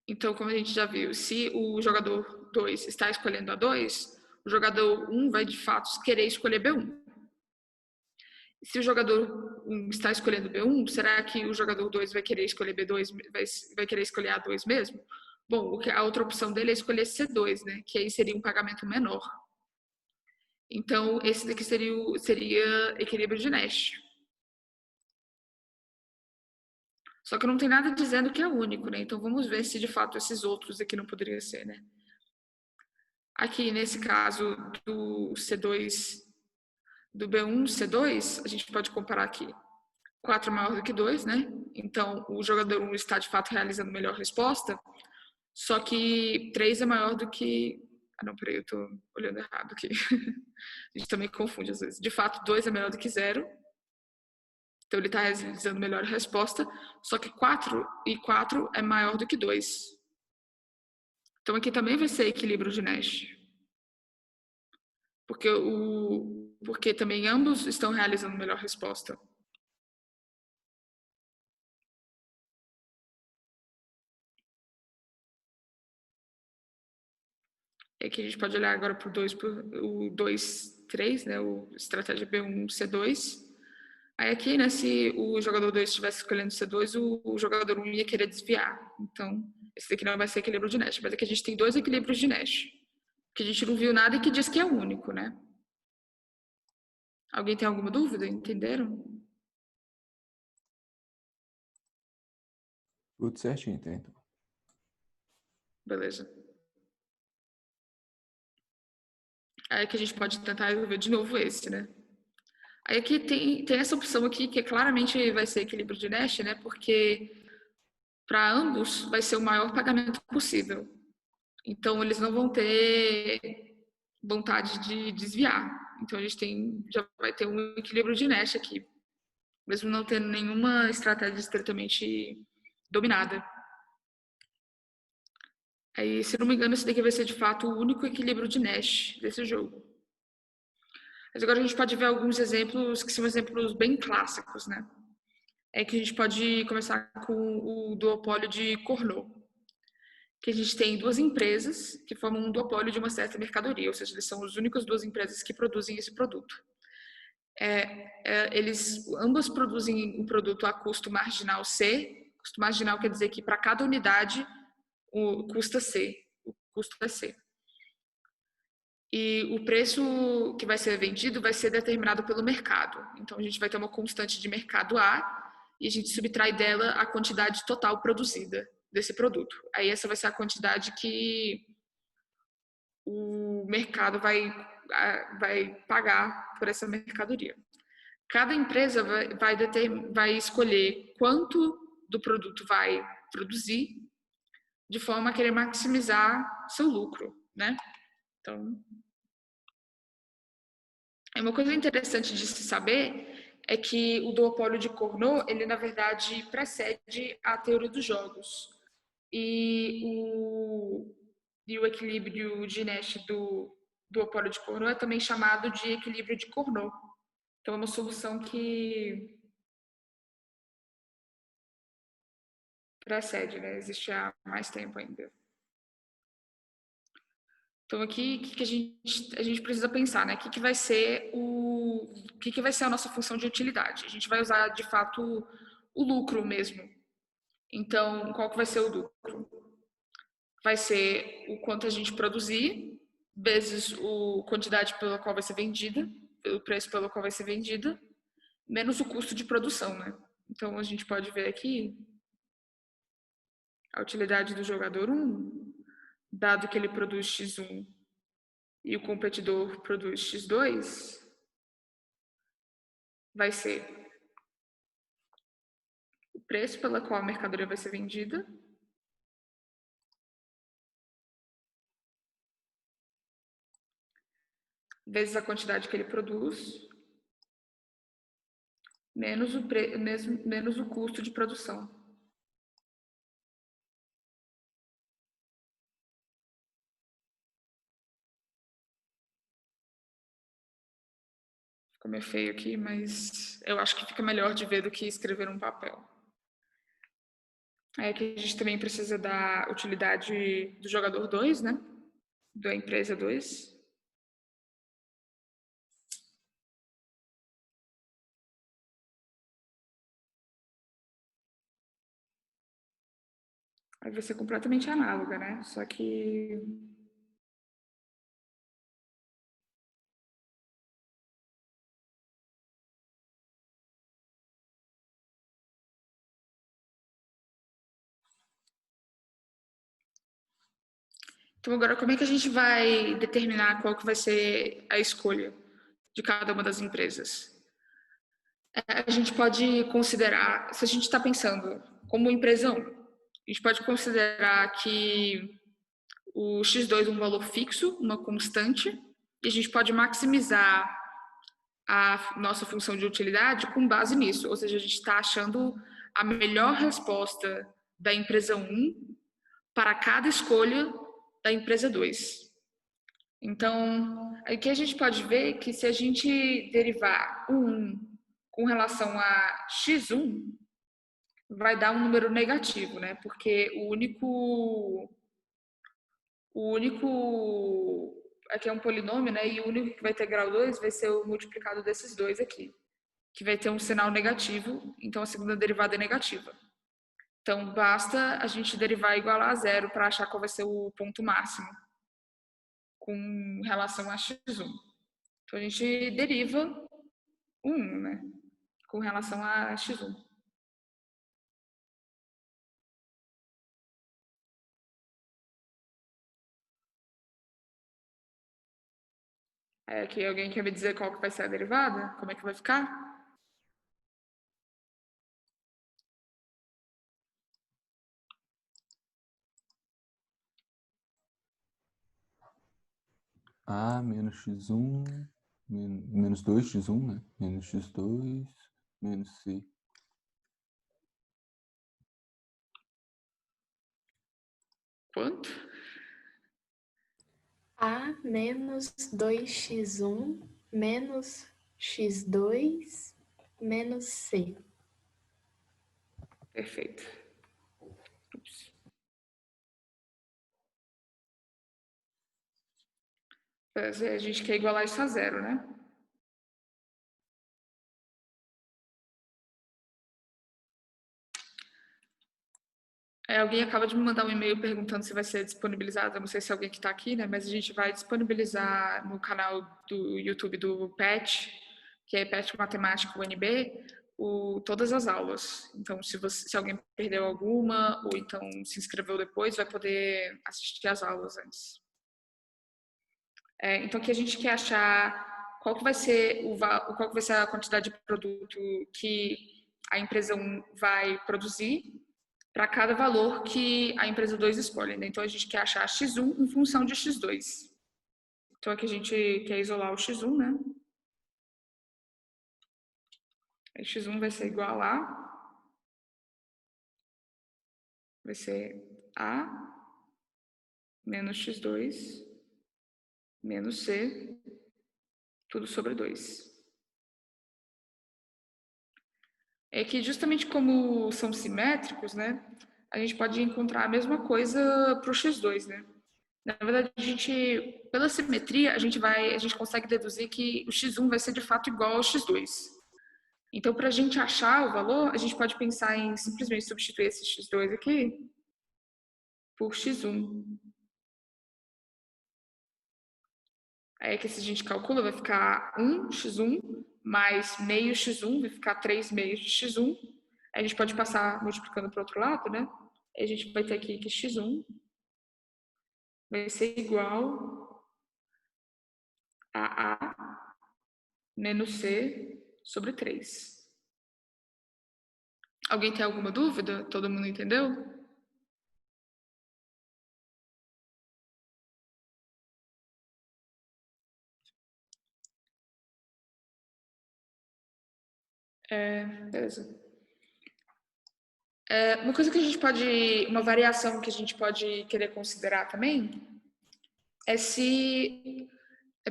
Então, como a gente já viu, se o jogador 2 está escolhendo A2, o jogador 1 vai, de fato, querer escolher B1. Se o jogador 1 está escolhendo B1, será que o jogador 2 vai querer escolher B2, vai querer escolher A2 mesmo? Bom, a outra opção dele é escolher C2, né? Que aí seria um pagamento menor. Então, esse daqui seria equilíbrio de Nash. Só que não tem nada dizendo que é único, né? Então vamos ver se de fato esses outros aqui não poderiam ser, né? Aqui nesse caso do C2, do B1, C2, a gente pode comparar aqui. 4 é maior do que 2, né? Então o jogador 1 está de fato realizando melhor resposta, só que 3 é maior do que. Ah, não, peraí, eu tô olhando errado aqui. A gente também confunde às vezes. De fato, 2 é melhor do que 0. Então ele está realizando melhor resposta, só que 4 e 4 é maior do que 2. Então aqui também vai ser equilíbrio de Nash. Porque também ambos estão realizando melhor resposta. E aqui a gente pode olhar agora para o 2, 3, né? O estratégia B1, C2. Aí aqui, né, se o jogador 2 estivesse escolhendo C2, o jogador 1 ia querer desviar. Então, esse daqui não vai ser equilíbrio de Nash. Mas aqui a gente tem 2 equilíbrios de Nash. Que a gente não viu nada e que diz que é único, né? Alguém tem alguma dúvida? Entenderam? Tudo certinho, tá? Então. Beleza. Aí que a gente pode tentar resolver de novo esse, né? Aí aqui tem essa opção aqui que claramente vai ser equilíbrio de Nash, né? Porque para ambos vai ser o maior pagamento possível. Então eles não vão ter vontade de desviar. Então a gente já vai ter um equilíbrio de Nash aqui, mesmo não tendo nenhuma estratégia estritamente dominada. Aí, se não me engano, esse daqui vai ser de fato o único equilíbrio de Nash desse jogo. Mas agora a gente pode ver alguns exemplos que são exemplos bem clássicos, né? É que a gente pode começar com o duopólio de Cournot, que a gente tem duas empresas que formam um duopólio de uma certa mercadoria, ou seja, eles são as únicas duas empresas que produzem esse produto. Eles ambas produzem um produto a custo marginal C. Custo marginal quer dizer que para cada unidade o custa C, o custo é C. E o preço que vai ser vendido vai ser determinado pelo mercado. Então a gente vai ter uma constante de mercado A e a gente subtrai dela a quantidade total produzida desse produto. Aí essa vai ser a quantidade que o mercado vai pagar por essa mercadoria. Cada empresa vai escolher quanto do produto vai produzir de forma a querer maximizar seu lucro, né? Então, uma coisa interessante de se saber é que o duopólio de Cournot, ele na verdade precede a teoria dos jogos. E o equilíbrio de Nash do duopólio de Cournot é também chamado de equilíbrio de Cournot. Então é uma solução que precede, né? Existe há mais tempo ainda. Então aqui o que a gente precisa pensar, né? O que vai ser que vai ser a nossa função de utilidade? A gente vai usar de fato o lucro mesmo. Então, qual que vai ser o lucro? Vai ser o quanto a gente produzir vezes a quantidade pela qual vai ser vendida, o preço pelo qual vai ser vendida, menos o custo de produção, né? Então a gente pode ver aqui a utilidade do jogador 1, dado que ele produz X1 e o competidor produz X2, vai ser o preço pela qual a mercadoria vai ser vendida, vezes a quantidade que ele produz, menos o custo de produção. Ficou meio feio aqui, mas eu acho que fica melhor de ver do que escrever num papel. Aí aqui a gente também precisa da utilidade do jogador 2, né? Da empresa 2. Aí vai ser completamente análoga, né? Só que Então, agora, como é que a gente vai determinar qual que vai ser a escolha de cada uma das empresas? A gente pode considerar, se a gente está pensando como empresa 1, a gente pode considerar que o X2 é um valor fixo, uma constante, e a gente pode maximizar a nossa função de utilidade com base nisso. Ou seja, a gente está achando a melhor resposta da empresa 1 para cada escolha da empresa 2. Então, aqui a gente pode ver que se a gente derivar o 1 com relação a x1, vai dar um número negativo, né? Porque aqui é um polinômio, né? E o único que vai ter grau 2 vai ser o multiplicado desses dois aqui, que vai ter um sinal negativo, então a segunda derivada é negativa. Então, basta a gente derivar igual a zero para achar qual vai ser o ponto máximo com relação a x1. Então, a gente deriva o 1, né? Com relação a x1. Aqui alguém quer me dizer qual que vai ser a derivada? Como é que vai ficar? A menos x1, menos 2x1, né? Menos x2, menos c. Quanto? A menos 2x1 menos x2 menos c. Perfeito. Ups. A gente quer igualar isso a zero, né? Alguém acaba de me mandar um e-mail perguntando se vai ser disponibilizado. Eu não sei se é alguém que está aqui, né? Mas a gente vai disponibilizar no canal do YouTube do PET, que é PET Matemática UNB, todas as aulas. Então, se alguém perdeu alguma, ou então se inscreveu depois, vai poder assistir às aulas antes. Então, aqui a gente quer achar qual que vai ser qual que vai ser a quantidade de produto que a empresa 1 vai produzir para cada valor que a empresa 2 escolhe. Né? Então, a gente quer achar x1 em função de x2. Então, aqui a gente quer isolar o x1, né? Aí, x1 vai ser igual a... Vai ser a menos x2 menos c, tudo sobre 2. É que justamente como são simétricos, né? A gente pode encontrar a mesma coisa para o x2, né? Na verdade, pela simetria, a gente consegue deduzir que o x1 vai ser de fato igual ao x2. Então, para a gente achar o valor, a gente pode pensar em simplesmente substituir esse x2 aqui por x1. Aí que se a gente calcula, vai ficar 1x1 mais meio x1, vai ficar 3 meios de x1. Aí a gente pode passar multiplicando para o outro lado, né? Aí a gente vai ter aqui que x1 vai ser igual a A menos C sobre 3. Alguém tem alguma dúvida? Todo mundo entendeu? Beleza. Uma coisa que a gente pode, uma variação que a gente pode querer considerar também é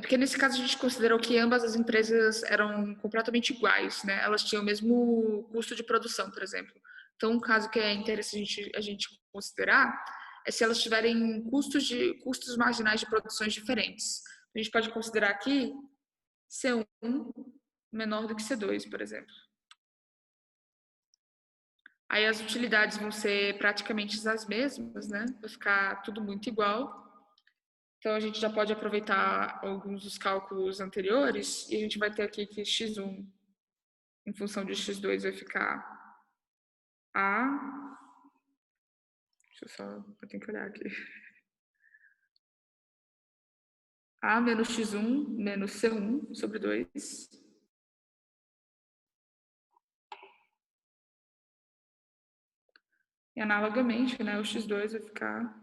porque nesse caso a gente considerou que ambas as empresas eram completamente iguais, né? Elas tinham o mesmo custo de produção, por exemplo. Então, um caso que é interessante a gente considerar é se elas tiverem custos marginais de produções diferentes. A gente pode considerar aqui C1 menor do que C2, por exemplo. Aí as utilidades vão ser praticamente as mesmas, né? Vai ficar tudo muito igual. Então, a gente já pode aproveitar alguns dos cálculos anteriores e a gente vai ter aqui que x1 em função de x2 vai ficar A... eu tenho que olhar aqui. A menos x1 menos C1 sobre 2. E analogamente, né, o x2 vai ficar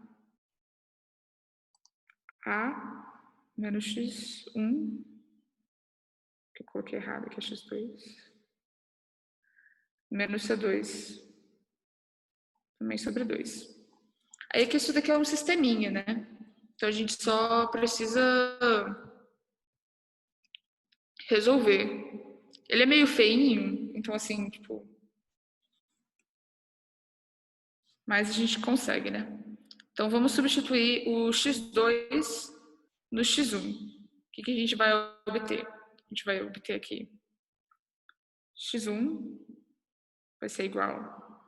A menos x1, que eu coloquei errado aqui, é x2, menos C2, também sobre 2. Aí que isso daqui é um sisteminha, né? Então a gente só precisa resolver. Ele é meio feinho, então assim, tipo... Mas a gente consegue, né? Então vamos substituir o x2 no x1. O que a gente vai obter? A gente vai obter aqui x1 vai ser igual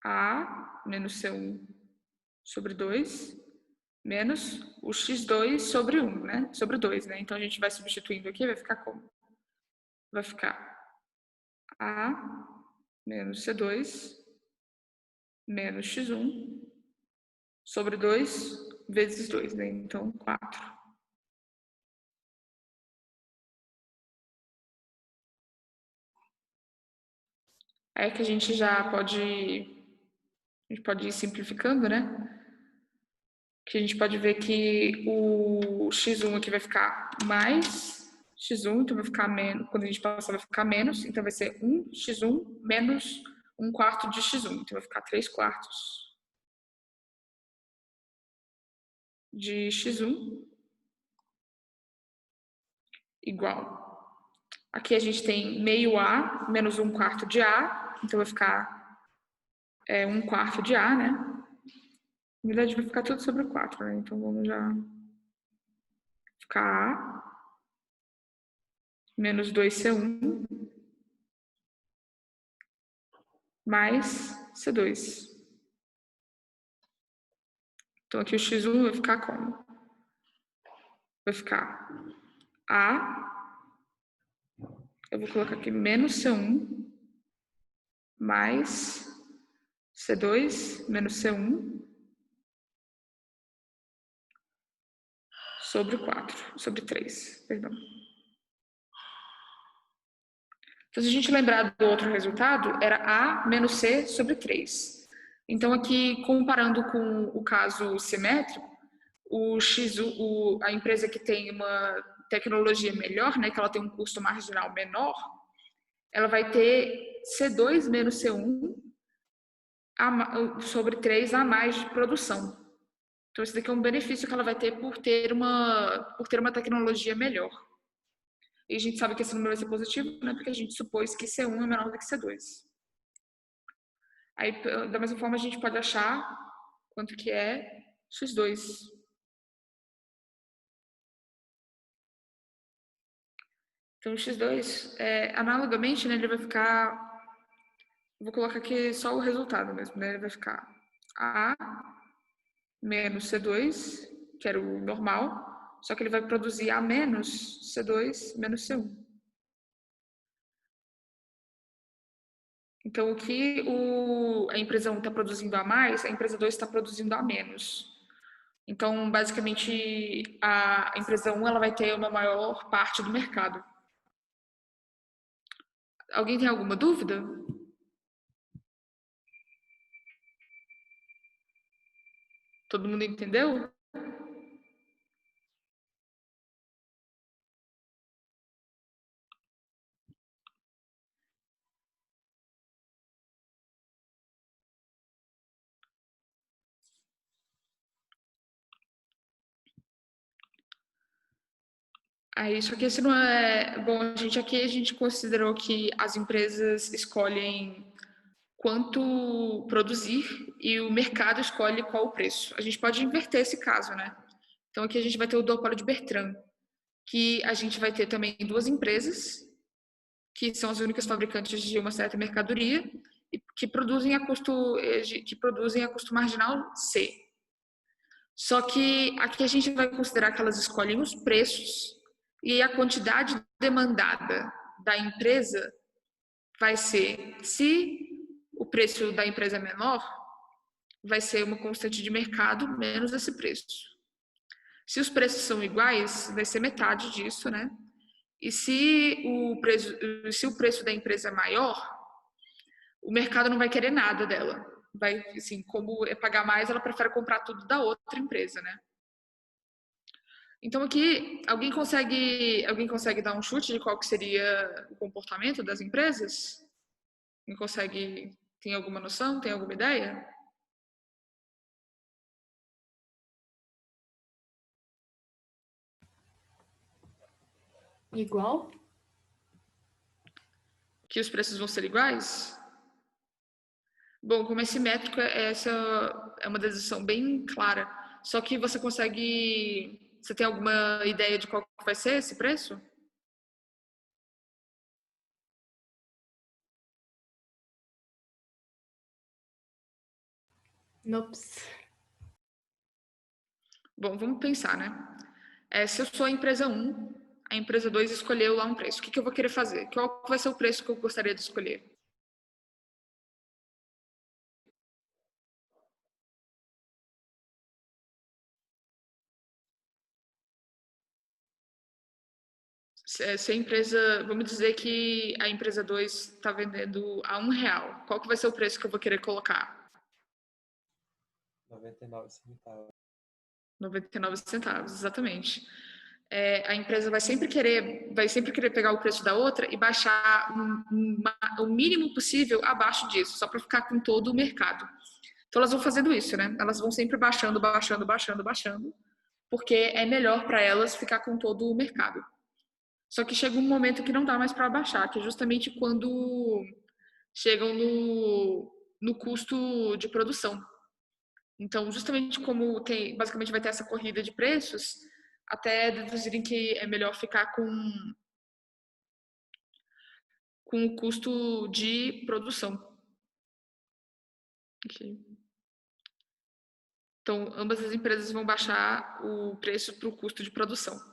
a menos C1 sobre 2 menos o x2 sobre 1, né? Sobre 2, né? Então a gente vai substituindo aqui, vai ficar como? Vai ficar a menos C2 menos x1 sobre 2 vezes 2, né? Então 4. Aí que a gente já pode ir simplificando, né? Que a gente pode ver que o x1 aqui vai ficar mais x1, então vai ficar menos, quando a gente passar vai ficar menos, então vai ser 1x1 menos 1/4 de x1, então vai ficar 3/4 de x1 igual. Aqui a gente tem meio A menos 1/4 de A, então vai ficar 1/4 de A, né? Na verdade vai ficar tudo sobre o 4, né? Então vamos já ficar A menos 2C1 mais C2. Então aqui o x1 vai ficar como? Vai ficar A, eu vou colocar aqui menos C1 mais C2 menos C1 sobre 4, sobre 3, perdão. Então, se a gente lembrar do outro resultado, era A menos C sobre 3. Então, aqui, comparando com o caso simétrico, a empresa que tem uma tecnologia melhor, né, que ela tem um custo marginal menor, ela vai ter C2 menos C1 sobre 3 a mais de produção. Então, esse daqui é um benefício que ela vai ter por ter uma tecnologia melhor. E a gente sabe que esse número vai ser positivo, né, porque a gente supôs que C1 é menor do que C2. Aí, da mesma forma, a gente pode achar quanto que é x2. Então, o x2, analogamente, né, ele vai ficar... Vou colocar aqui só o resultado mesmo, né? Ele vai ficar A menos C2, que era o normal, só que ele vai produzir A menos C2 menos C1. Então, o que a empresa 1 está produzindo a mais, a empresa 2 está produzindo a menos. Então, basicamente, a empresa 1 ela vai ter uma maior parte do mercado. Alguém tem alguma dúvida? Todo mundo entendeu? Aí, só que esse não é... Bom, aqui a gente considerou que as empresas escolhem quanto produzir e o mercado escolhe qual o preço. A gente pode inverter esse caso, né? Então, aqui a gente vai ter o duopólio de Bertrand, que a gente vai ter também duas empresas, que são as únicas fabricantes de uma certa mercadoria, e que produzem a custo marginal C. Só que aqui a gente vai considerar que elas escolhem os preços e a quantidade demandada da empresa vai ser, se o preço da empresa é menor, vai ser uma constante de mercado menos esse preço. Se os preços são iguais, vai ser metade disso, né? E se o preço da empresa é maior, o mercado não vai querer nada dela. Vai, assim, como é pagar mais, ela prefere comprar tudo da outra empresa, né? Então aqui, alguém consegue dar um chute de qual que seria o comportamento das empresas? Tem alguma noção? Tem alguma ideia? Igual? Que os preços vão ser iguais? Bom, como esse métrico, essa é uma dedução bem clara. Só que você tem alguma ideia de qual vai ser esse preço? Nops. Bom, vamos pensar, né? Se eu sou a empresa 1, a empresa 2 escolheu lá um preço. O que eu vou querer fazer? Qual vai ser o preço que eu gostaria de escolher? Se a empresa, vamos dizer que a empresa 2 está vendendo a R$1. Qual que vai ser o preço que eu vou querer colocar? 99 centavos. 99 centavos, exatamente. A empresa vai sempre querer pegar o preço da outra e baixar o mínimo possível abaixo disso, só para ficar com todo o mercado. Então elas vão fazendo isso, né? Elas vão sempre baixando, porque é melhor para elas ficar com todo o mercado. Só que chega um momento que não dá mais para abaixar, que é justamente quando chegam no custo de produção. Então, justamente como basicamente vai ter essa corrida de preços, até deduzirem que é melhor ficar com o custo de produção. Okay. Então, ambas as empresas vão baixar o preço para o custo de produção.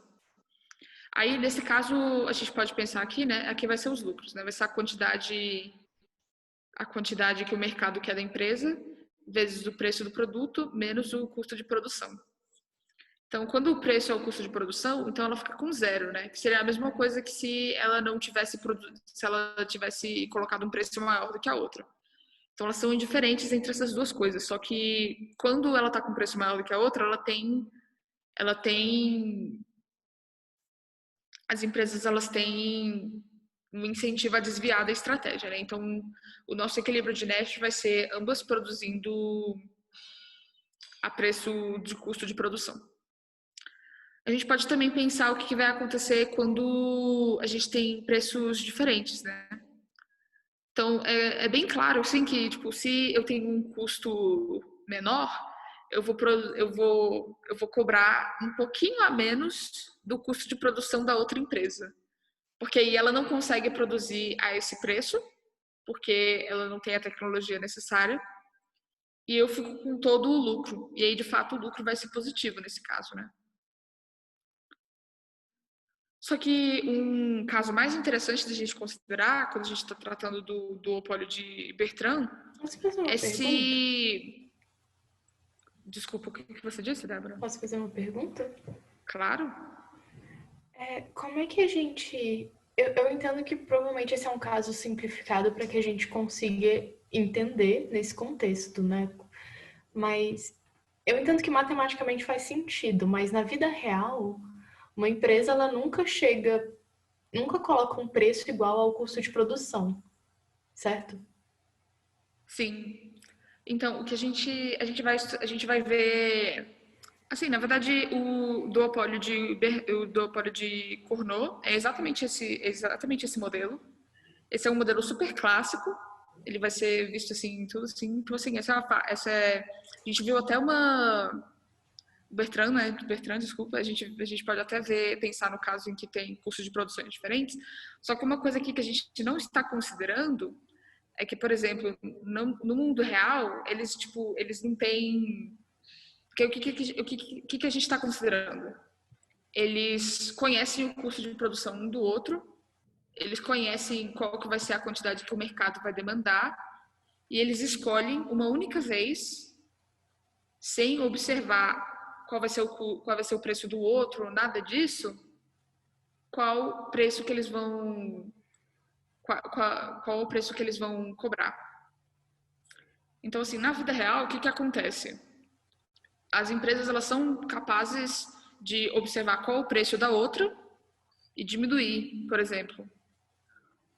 Aí, nesse caso, a gente pode pensar aqui, né? Aqui vai ser os lucros, né? Vai ser a quantidade que o mercado quer da empresa, vezes o preço do produto, menos o custo de produção. Então, quando o preço é o custo de produção, então ela fica com zero, né? Que seria a mesma coisa que se ela tivesse colocado um preço maior do que a outra. Então, elas são indiferentes entre essas duas coisas. Só que quando ela está com um preço maior do que a outra, as empresas elas têm um incentivo a desviar da estratégia, né? Então, o nosso equilíbrio de Nash vai ser ambas produzindo a preço de custo de produção. A gente pode também pensar o que vai acontecer quando a gente tem preços diferentes, né? Então, é bem claro, assim, que, tipo, se eu tenho um custo menor, eu vou cobrar um pouquinho a menos do custo de produção da outra empresa. Porque aí ela não consegue produzir a esse preço, porque ela não tem a tecnologia necessária, e eu fico com todo o lucro. E aí, de fato, o lucro vai ser positivo nesse caso, né? Só que um caso mais interessante da gente considerar, quando a gente está tratando do duopólio de Bertrand, Posso fazer uma pergunta? Desculpa, o que você disse, Débora? Posso fazer uma pergunta? Claro. Como é que a gente... Eu entendo que provavelmente esse é um caso simplificado para que a gente consiga entender nesse contexto, né? Mas eu entendo que matematicamente faz sentido, mas na vida real, uma empresa ela nunca coloca um preço igual ao custo de produção, certo? Sim. Então, o que a gente vai ver, assim, na verdade, o duopólio de Cournot é exatamente esse modelo. Esse é um modelo super clássico. Ele vai ser visto assim, tudo assim. Então, assim, a gente viu até Bertrand, né? Bertrand, desculpa. A gente pode até pensar no caso em que tem custos de produções diferentes. Só que uma coisa aqui que a gente não está considerando é que, por exemplo, no mundo real, eles não têm... Porque o que a gente está considerando? Eles conhecem o custo de produção um do outro, eles conhecem qual que vai ser a quantidade que o mercado vai demandar, e eles escolhem uma única vez, sem observar qual vai ser o preço do outro, nada disso, qual o preço que eles vão cobrar. Então, assim, na vida real, o que acontece? As empresas, elas são capazes de observar qual o preço da outra e diminuir, por exemplo.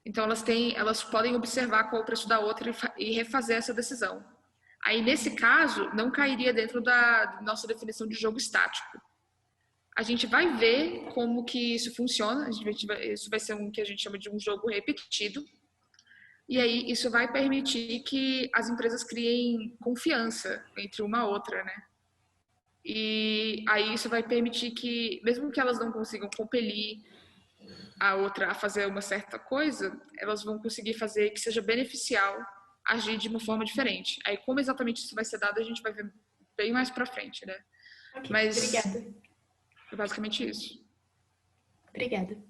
Então, elas podem observar qual o preço da outra e refazer essa decisão. Aí, nesse caso, não cairia dentro da nossa definição de jogo estático. A gente vai ver como que isso funciona, isso vai ser um que a gente chama de um jogo repetido, e aí isso vai permitir que as empresas criem confiança entre uma a outra, né? E aí isso vai permitir que, mesmo que elas não consigam compelir a outra a fazer uma certa coisa, elas vão conseguir fazer que seja beneficial agir de uma forma diferente. Aí como exatamente isso vai ser dado, a gente vai ver bem mais pra frente, né? Ok, Mas obrigada. é basicamente isso. Obrigada.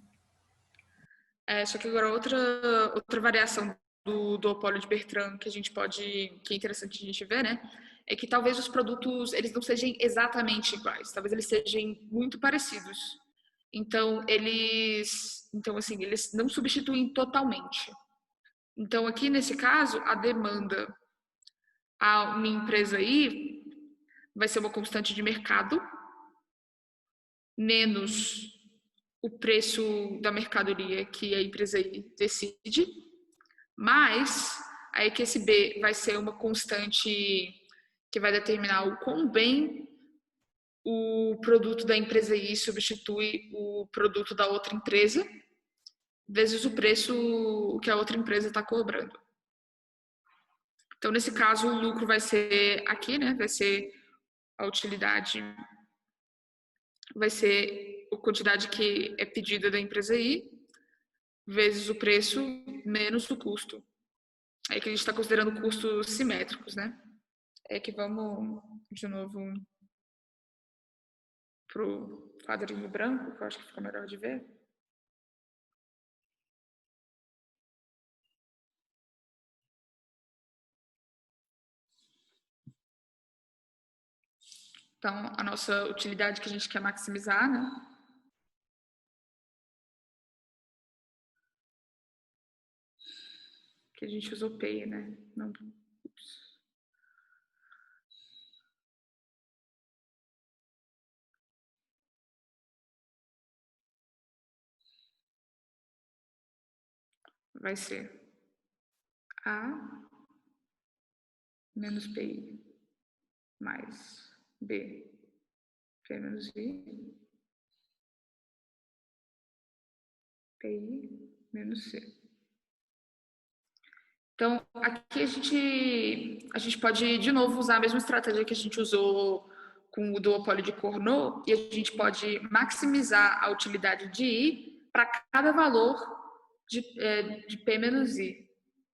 Só que agora outra variação do duopólio de Bertrand que é interessante a gente ver, né? É que talvez os produtos, eles não sejam exatamente iguais, talvez eles sejam muito parecidos. Então, eles não substituem totalmente. Então, aqui nesse caso, a demanda a uma empresa aí vai ser uma constante de mercado, menos o preço da mercadoria que a empresa aí decide, mas aí que esse B vai ser uma constante que vai determinar o quão bem o produto da empresa I substitui o produto da outra empresa, vezes o preço que a outra empresa está cobrando. Então, nesse caso, o lucro vai ser aqui, né? Vai ser a utilidade, vai ser a quantidade que é pedida da empresa I, vezes o preço, menos o custo. Aí que a gente está considerando custos simétricos, né? É que vamos de novo pro quadrinho branco, que eu acho que fica melhor de ver. Então, a nossa utilidade que a gente quer maximizar, né? Que a gente usou pay, né? Não, ups. Vai ser A menos PI mais B, P menos I, PI menos C. Então, aqui a gente pode, de novo, usar a mesma estratégia que a gente usou com o duopólio de Cournot e a gente pode maximizar a utilidade de I para cada valor de P menos I.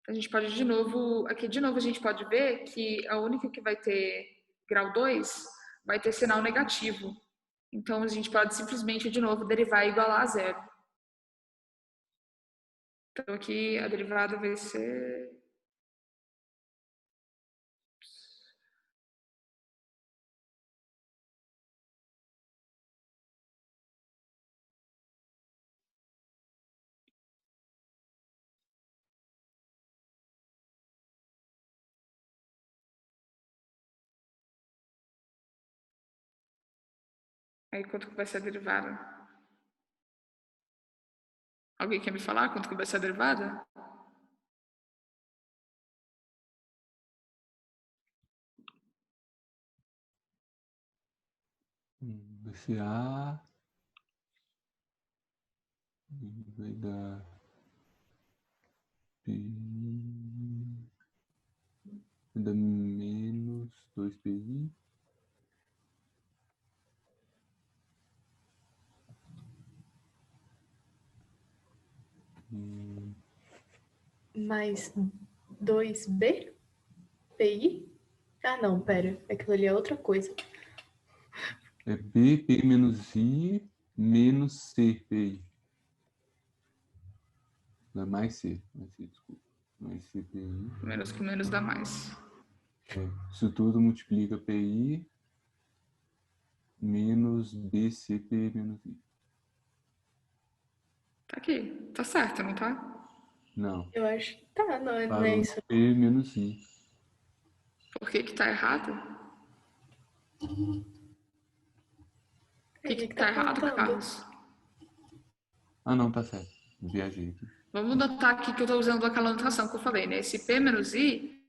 A gente pode, de novo, aqui de novo a gente pode ver que a única que vai ter grau 2 vai ter sinal negativo. Então, a gente pode simplesmente, de novo, derivar e igualar a zero. Então, aqui a derivada vai ser... Aí, quanto que vai ser a derivada? Alguém quer me falar quanto que vai ser a derivada? Vai ser A. Vai dar P. Vai dar menos 2PI. Mais 2B? PI? Ah, não, pera. Aquilo ali é outra coisa. É B, P menos I, menos C, PI. Não é mais C, desculpa. Mais C, PI. Menos que menos dá mais. Isso tudo multiplica PI menos B, CP menos I. Tá aqui. Tá certo, não tá? Não. Eu acho que tá, não é Falou isso. P menos I. Por que que tá errado? Por que que tá errado, apontando? Carlos? Ah, não, tá certo. Viajei aqui. Vamos notar aqui que eu estou usando aquela notação que eu falei, né? Esse P menos I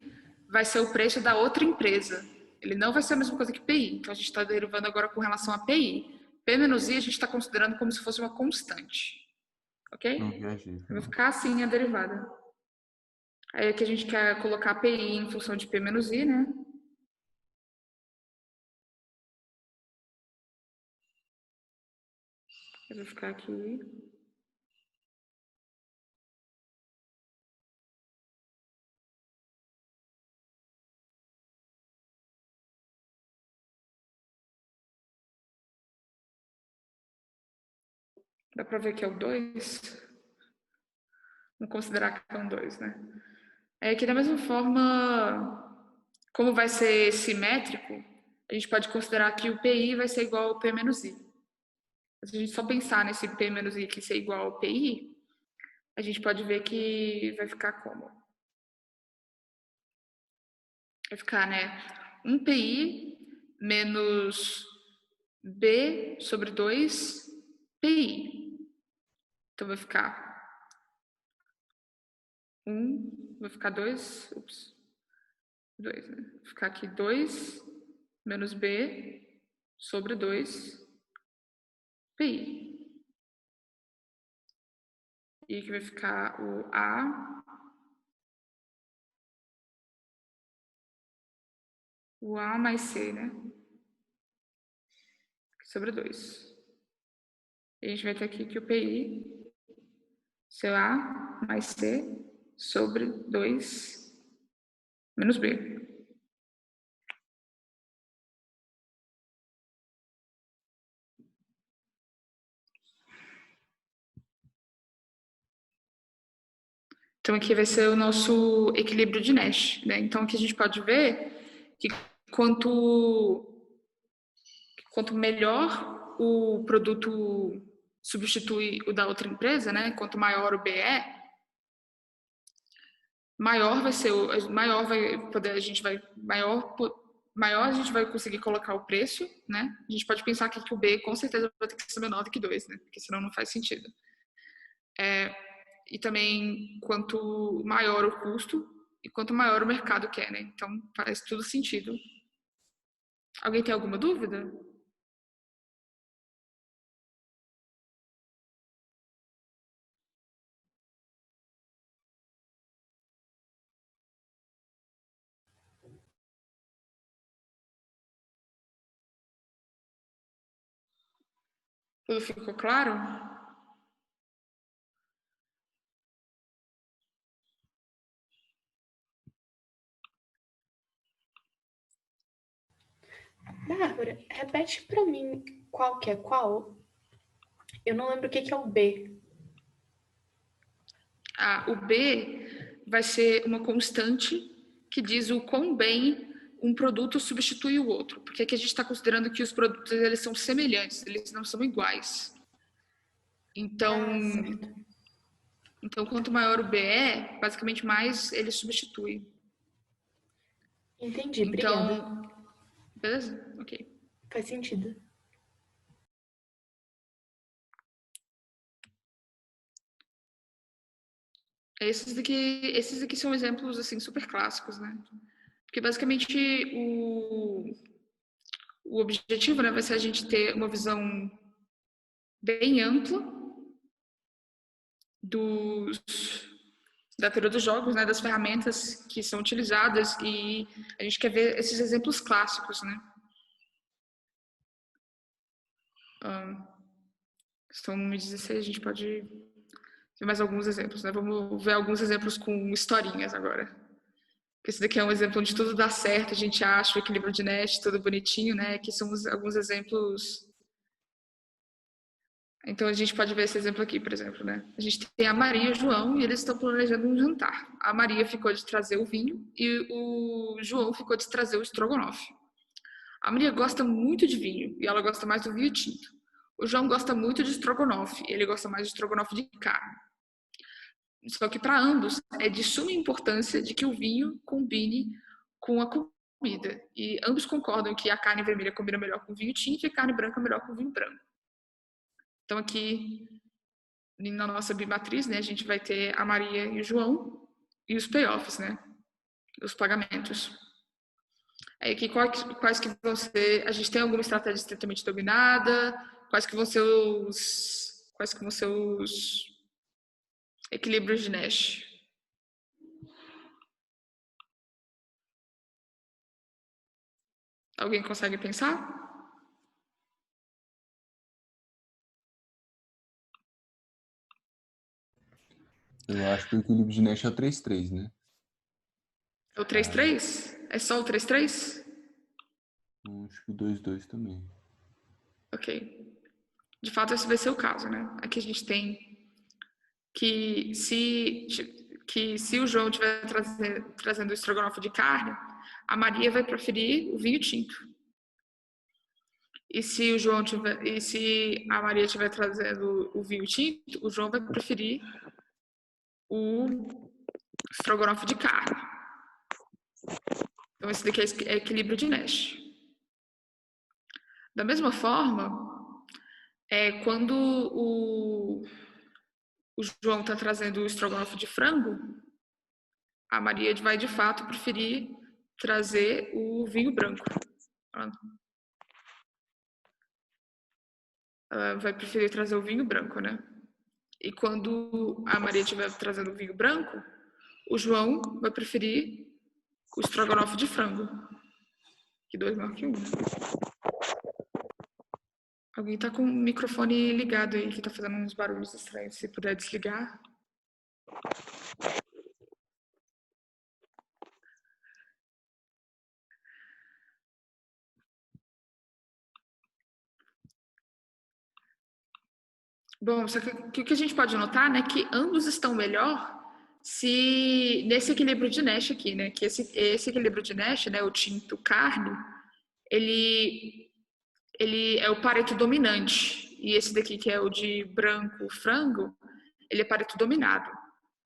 vai ser o preço da outra empresa. Ele não vai ser a mesma coisa que PI. Então, a gente está derivando agora com relação a PI. P menos I a gente está considerando como se fosse uma constante. Ok? Não viajei. Vai ficar assim a derivada. Aí aqui a gente quer colocar PI em função de P menos I, né? Vai ficar aqui. Dá para ver que é o 2? Vamos considerar que é um 2, né? É aqui da mesma forma, como vai ser simétrico, a gente pode considerar que o PI vai ser igual ao P menos I. Se a gente só pensar nesse P menos I que ser igual ao PI, a gente pode ver que vai ficar como? Vai ficar, né? 1 PI menos B sobre 2 PI. Então vai ficar vai ficar 2, 2, né? Vai ficar aqui 2 menos B sobre 2 PI. E que vai ficar o A mais C, né? Sobre 2. E a gente vai ter aqui que o PI seu A mais C sobre 2 menos B. Então, aqui vai ser o nosso equilíbrio de Nash, né? Então, aqui a gente pode ver que quanto melhor o produto substitui o da outra empresa, né? Quanto maior o BE, maior vai ser maior a gente vai conseguir colocar o preço, né? A gente pode pensar aqui que o B com certeza vai ter que ser menor do que 2, né? Porque senão não faz sentido. E também quanto maior o custo e quanto maior o mercado quer, né? Então faz tudo sentido. Alguém tem alguma dúvida? Tudo ficou claro? Bárbara, repete para mim qual que é qual. Eu não lembro o que é o B. O B vai ser uma constante que diz o quão bem um produto substitui o outro. Porque aqui a gente está considerando que os produtos eles são semelhantes, eles não são iguais. Então, quanto maior o B é, basicamente mais ele substitui. Entendi, obrigada. Beleza? Ok. Faz sentido. Esses aqui são exemplos assim super clássicos, né? Porque basicamente o objetivo, né, vai ser a gente ter uma visão bem ampla da teoria dos jogos, né, das ferramentas que são utilizadas, e a gente quer ver esses exemplos clássicos, né? São 16, a gente pode ver mais alguns exemplos, né? Vamos ver alguns exemplos com historinhas agora. Porque esse daqui é um exemplo onde tudo dá certo, a gente acha o equilíbrio de Nash, tudo bonitinho, né? Aqui são alguns exemplos. Então, a gente pode ver esse exemplo aqui, por exemplo, né? A gente tem a Maria e o João e eles estão planejando um jantar. A Maria ficou de trazer o vinho e o João ficou de trazer o estrogonofe. A Maria gosta muito de vinho e ela gosta mais do vinho tinto. O João gosta muito de estrogonofe, ele gosta mais de estrogonofe de carne. Só que para ambos é de suma importância de que o vinho combine com a comida. E ambos concordam que a carne vermelha combina melhor com o vinho tinto e a carne branca melhor com o vinho branco. Então aqui na nossa bimatriz, né, a gente vai ter a Maria e o João e os payoffs, né, os pagamentos. Aí aqui quais que vão ser, a gente tem alguma estratégia estritamente dominada, quais que vão ser os equilíbrios de Nash. Alguém consegue pensar? Eu acho que o equilíbrio de Nash é o 3-3, né? É o 3-3? É só o 3-3? Acho que o 2-2 também. Ok. De fato, esse vai ser o caso, né? Aqui a gente tem que se o João estiver trazendo o estrogonofe de carne, a Maria vai preferir o vinho tinto. E se a Maria estiver trazendo o vinho tinto, o João vai preferir o estrogonofe de carne. Então esse daqui é equilíbrio de Nash. Da mesma forma, quando o João está trazendo o estrogonofe de frango, a Maria vai de fato preferir trazer o vinho branco. Ela vai preferir trazer o vinho branco, né? E quando a Maria estiver trazendo o vinho branco, o João vai preferir o estrogonofe de frango. Que 2 maior que 1. Alguém tá com o microfone ligado aí, que tá fazendo uns barulhos estranhos. Se puder desligar. Bom, só que o que a gente pode notar, né, que ambos estão melhor se nesse equilíbrio de Nash aqui, né, que esse equilíbrio de Nash, né, o tinto carne, ele é o Pareto dominante, e esse daqui que é o de branco frango, ele é Pareto dominado.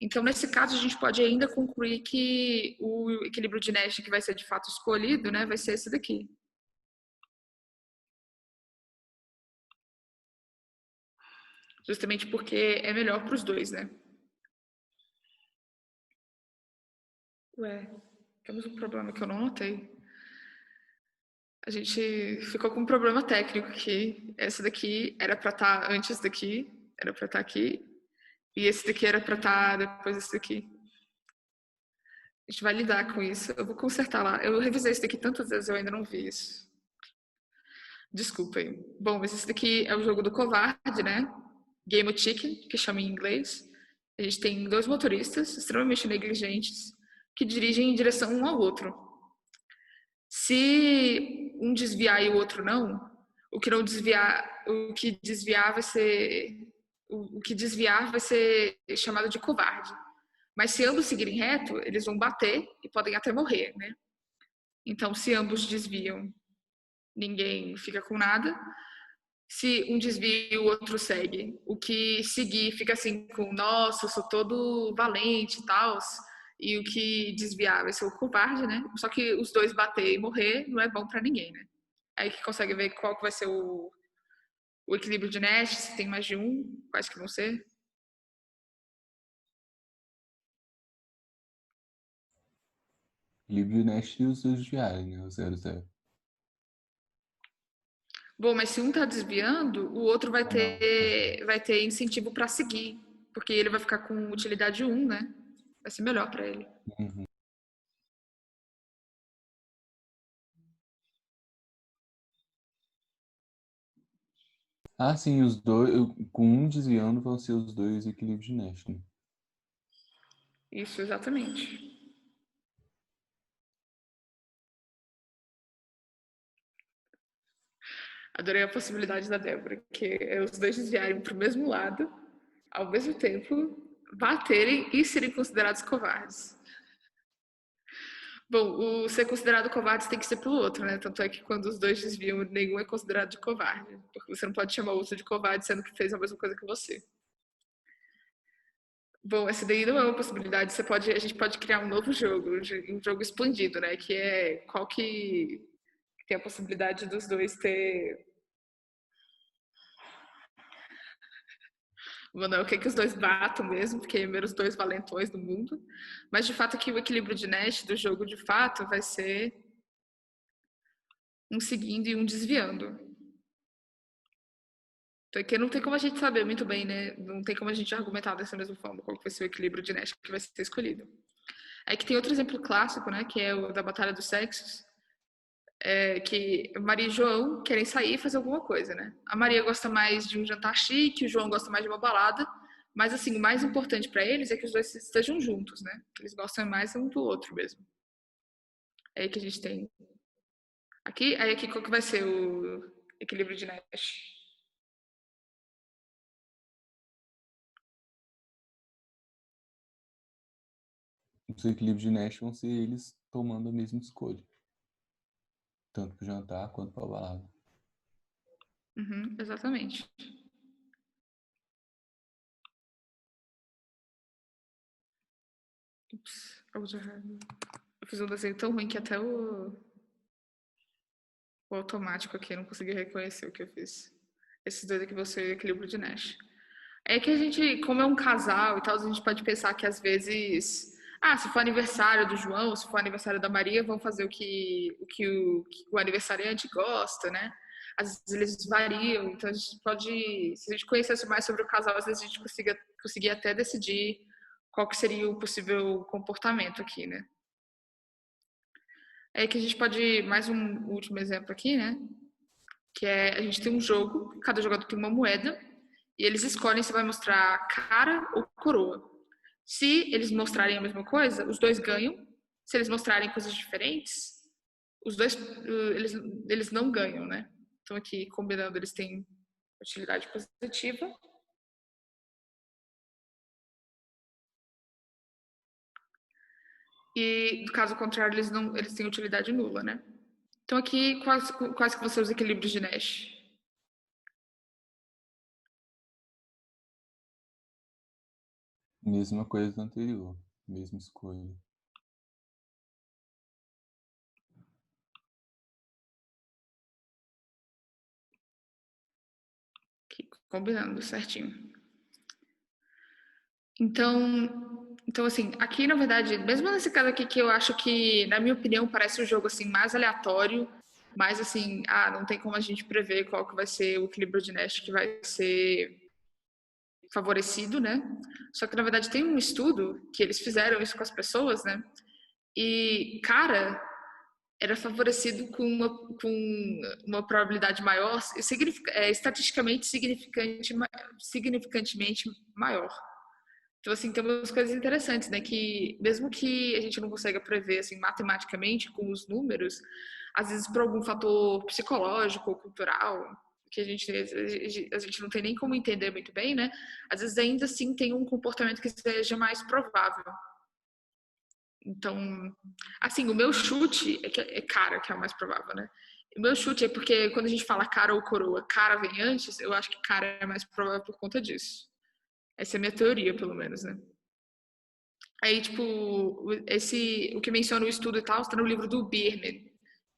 Então, nesse caso, a gente pode ainda concluir que o equilíbrio de Nash que vai ser de fato escolhido, né, vai ser esse daqui. Justamente porque é melhor para os dois, né? Ué, temos um problema que eu não notei. A gente ficou com um problema técnico que essa daqui era para estar antes daqui, era para estar aqui, e esse daqui era para estar depois desse daqui. A gente vai lidar com isso. Eu vou consertar lá. Eu revisei esse daqui tantas vezes, eu ainda não vi isso. Desculpem. Bom, mas esse daqui é o jogo do covarde, né? Game of Chicken, que chama em inglês. A gente tem 2 motoristas extremamente negligentes que dirigem em direção um ao outro. Se um desviar e o outro não, o que desviar vai ser chamado de covarde. Mas se ambos seguirem reto, eles vão bater e podem até morrer, né? Então, se ambos desviam, ninguém fica com nada. Se um desvia e o outro segue, o que seguir fica assim com, nossa, eu sou todo valente e tal, e o que desviar vai ser o covarde, né? Só que os dois bater e morrer não é bom pra ninguém, né? Aí que consegue ver qual que vai ser o equilíbrio de Nash, se tem mais de um, quais que vão ser. Equilíbrio de Nash e os seus diários, né? O 0-0. Bom, mas se um tá desviando, o outro vai Não. ter incentivo para seguir, porque ele vai ficar com utilidade 1, né? Vai ser melhor para ele. Uhum. Ah, sim, os dois, com um desviando, vão ser os 2 equilíbrios de Nash, né? Isso, exatamente. Adorei a possibilidade da Débora, que é os dois desviarem para o mesmo lado, ao mesmo tempo, baterem e serem considerados covardes. Bom, o ser considerado covarde tem que ser pelo outro, né? Tanto é que quando os dois desviam, nenhum é considerado de covarde. Porque você não pode chamar o outro de covarde sendo que fez a mesma coisa que você. Bom, essa daí não é uma possibilidade. A gente pode criar um novo jogo, um jogo expandido, né? Que é qual que tem a possibilidade dos dois ter. Não, o que os dois batam mesmo, porque é os dois valentões do mundo. Mas de fato aqui o equilíbrio de Nash do jogo de fato vai ser um seguindo e um desviando. Porque não tem como a gente saber muito bem, né? Não tem como a gente argumentar dessa mesma forma qual vai ser o equilíbrio de Nash que vai ser escolhido. Aí que tem outro exemplo clássico, né? Que é o da Batalha dos Sexos, que Maria e João querem sair e fazer alguma coisa, né? A Maria gosta mais de um jantar chique, o João gosta mais de uma balada, mas assim, o mais importante para eles é que os dois estejam juntos, né? Eles gostam mais um do outro mesmo. É aí que a gente tem aqui qual que vai ser o equilíbrio de Nash? Os equilíbrios de Nash vão ser eles tomando a mesma escolha. Tanto para o jantar quanto para a balada. Uhum, exatamente. Ups, eu fiz um desenho tão ruim que até o automático aqui não consegui reconhecer o que eu fiz. Esses dois aqui vão ser equilíbrio de Nash. É que a gente, como é um casal e tal, a gente pode pensar que às vezes, se for aniversário do João, se for aniversário da Maria, vão fazer que o aniversariante gosta, né? Às vezes eles variam, então a gente pode, se a gente conhecesse mais sobre o casal, às vezes a gente conseguia até decidir qual que seria o possível comportamento aqui, né? É que a gente pode, mais um último exemplo aqui, né? Que é, a gente tem um jogo, cada jogador tem uma moeda, e eles escolhem se vai mostrar cara ou coroa. Se eles mostrarem a mesma coisa, os dois ganham. Se eles mostrarem coisas diferentes, os dois eles não ganham, né? Então aqui, combinando, eles têm utilidade positiva. E, no caso contrário, eles têm utilidade nula, né? Então aqui, quais que vão ser os equilíbrios de Nash? Mesma coisa do anterior. Mesma escolha. Aqui, combinando certinho. Então assim, aqui na verdade, mesmo nesse caso aqui que eu acho que, na minha opinião, parece um jogo assim mais aleatório, mais assim, não tem como a gente prever qual que vai ser o equilíbrio de Nash que vai ser favorecido, né? Só que na verdade tem um estudo que eles fizeram isso com as pessoas, né? E cara, era favorecido com uma probabilidade maior, estatisticamente significantemente maior. Então, assim, tem umas coisas interessantes, né? Que mesmo que a gente não consiga prever, assim, matematicamente, com os números, às vezes por algum fator psicológico ou cultural, que a gente não tem nem como entender muito bem, né? Às vezes ainda assim tem um comportamento que seja mais provável. Então, assim, o meu chute é cara, que é o mais provável, né? O meu chute é porque quando a gente fala cara ou coroa, cara vem antes, eu acho que cara é mais provável por conta disso. Essa é a minha teoria, pelo menos, né? Aí, tipo, o que menciona o estudo e tal, está no livro do Birman,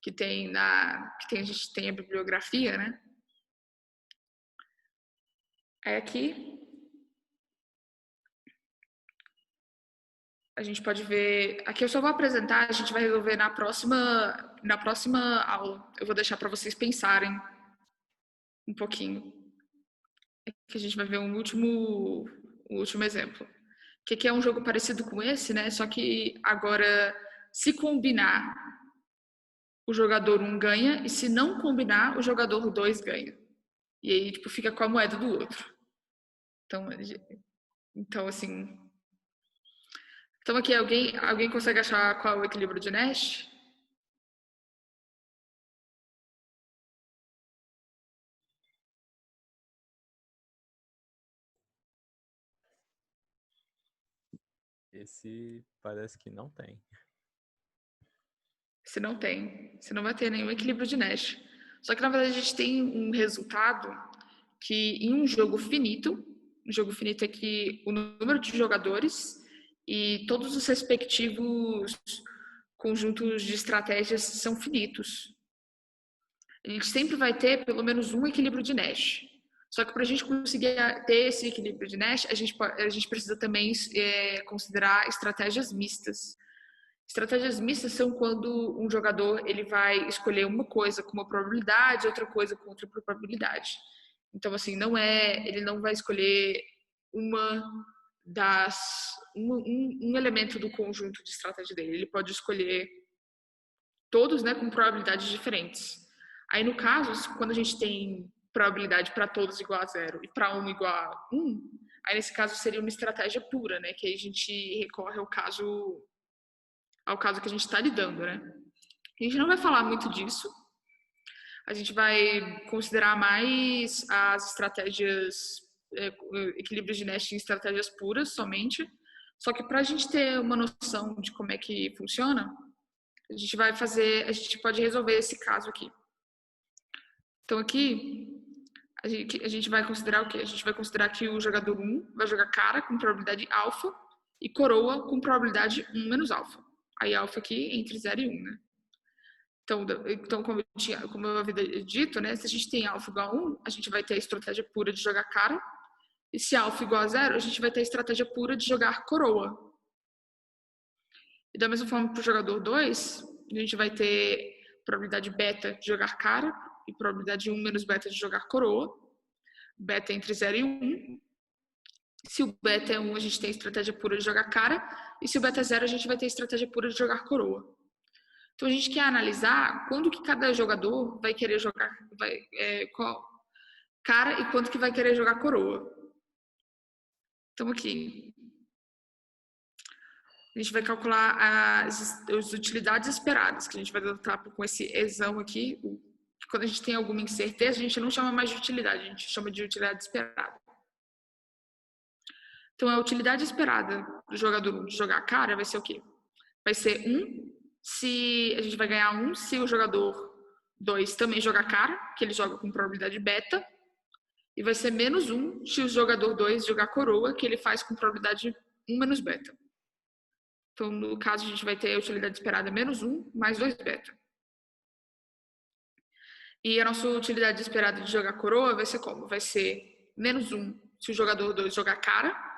a gente tem a bibliografia, né? Aí aqui a gente pode ver, aqui eu só vou apresentar, a gente vai resolver na próxima aula. Eu vou deixar para vocês pensarem um pouquinho. Que a gente vai ver um último exemplo. Que é um jogo parecido com esse, né? Só que agora, se combinar, o jogador um ganha, e se não combinar, o jogador 2 ganha. E aí, tipo, fica com a moeda do outro. Então, assim. Então aqui, alguém consegue achar qual é o equilíbrio de Nash? Esse parece que não tem. Você não tem. Você não vai ter nenhum equilíbrio de Nash. Só que, na verdade, a gente tem um resultado que, em um jogo finito é que o número de jogadores e todos os respectivos conjuntos de estratégias são finitos. A gente sempre vai ter pelo menos um equilíbrio de Nash. Só que para a gente conseguir ter esse equilíbrio de Nash, a gente precisa também considerar estratégias mistas. Estratégias mistas são quando um jogador ele vai escolher uma coisa com uma probabilidade, outra coisa com outra probabilidade. Então, assim, ele não vai escolher um elemento do conjunto de estratégia dele. Ele pode escolher todos, né, com probabilidades diferentes. Aí, no caso, quando a gente tem probabilidade para todos igual a 0 e para um igual a 1, aí nesse caso seria uma estratégia pura, né, que aí a gente recorre ao caso que a gente está lidando, né. A gente não vai falar muito disso. A gente vai considerar mais as estratégias, equilíbrios de Nash em estratégias puras somente. Só que para a gente ter uma noção de como é que funciona, a gente pode resolver esse caso aqui. Então aqui, a gente vai considerar o quê? A gente vai considerar que o jogador 1 vai jogar cara com probabilidade alfa e coroa com probabilidade 1 menos alfa. Aí alfa aqui entre 0 e 1, né? Então como eu havia dito, né? Se a gente tem alfa igual a 1, a gente vai ter a estratégia pura de jogar cara. E se alfa igual a 0, a gente vai ter a estratégia pura de jogar coroa. E da mesma forma para o jogador 2, a gente vai ter probabilidade beta de jogar cara e probabilidade 1 menos beta de jogar coroa. Beta entre 0 e 1. Se o beta é 1, a gente tem a estratégia pura de jogar cara. E se o beta é 0, a gente vai ter a estratégia pura de jogar coroa. Então a gente quer analisar quando que cada jogador vai querer jogar qual cara e quanto que vai querer jogar coroa. Então aqui a gente vai calcular as utilidades esperadas, que a gente vai adotar com esse exão aqui. Quando a gente tem alguma incerteza, a gente não chama mais de utilidade, a gente chama de utilidade esperada. Então a utilidade esperada do jogador de jogar cara vai ser o quê? Vai ser 1, se a gente vai ganhar 1 se o jogador 2 também jogar cara, que ele joga com probabilidade beta, e vai ser menos 1 se o jogador 2 jogar coroa, que ele faz com probabilidade 1 menos beta. Então, no caso, a gente vai ter a utilidade esperada menos 1 mais 2 beta. E a nossa utilidade esperada de jogar coroa vai ser como? Vai ser menos 1 se o jogador 2 jogar cara,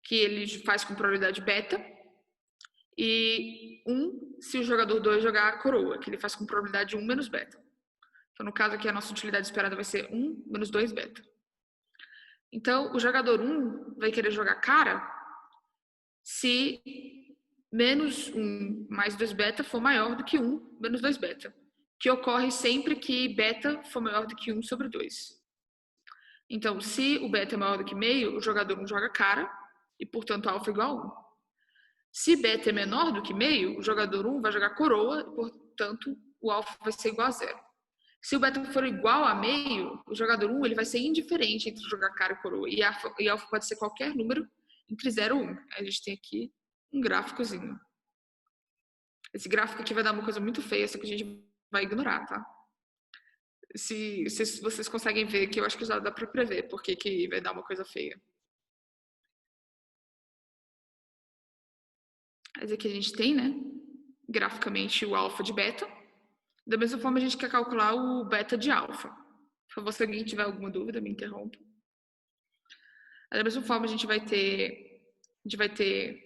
que ele faz com probabilidade beta, e 1 se o jogador 2 jogar coroa, que ele faz com probabilidade 1 menos beta. Então, no caso aqui, a nossa utilidade esperada vai ser 1 menos 2 beta. Então, o jogador 1 vai querer jogar cara se menos 1 mais 2 beta for maior do que 1 menos 2 beta, que ocorre sempre que beta for maior do que 1 sobre 2. Então, se o beta é maior do que meio, o jogador 1 joga cara, e, portanto, alfa é igual a 1. Se beta é menor do que meio, o jogador 1 vai jogar coroa, e, portanto, o alfa vai ser igual a 0. Se o beta for igual a meio, o jogador 1 ele vai ser indiferente entre jogar cara e coroa, e alfa pode ser qualquer número entre 0 e 1. A gente tem aqui um gráficozinho. Esse gráfico aqui vai dar uma coisa muito feia, só que a gente vai ignorar, tá? Se vocês conseguem ver aqui, eu acho que já dá para prever porque que vai dar uma coisa feia. Mas aqui a gente tem, né, graficamente o alfa de beta. Da mesma forma, a gente quer calcular o beta de alfa. Por favor, se alguém tiver alguma dúvida, me interrompa. Da mesma forma, a gente vai ter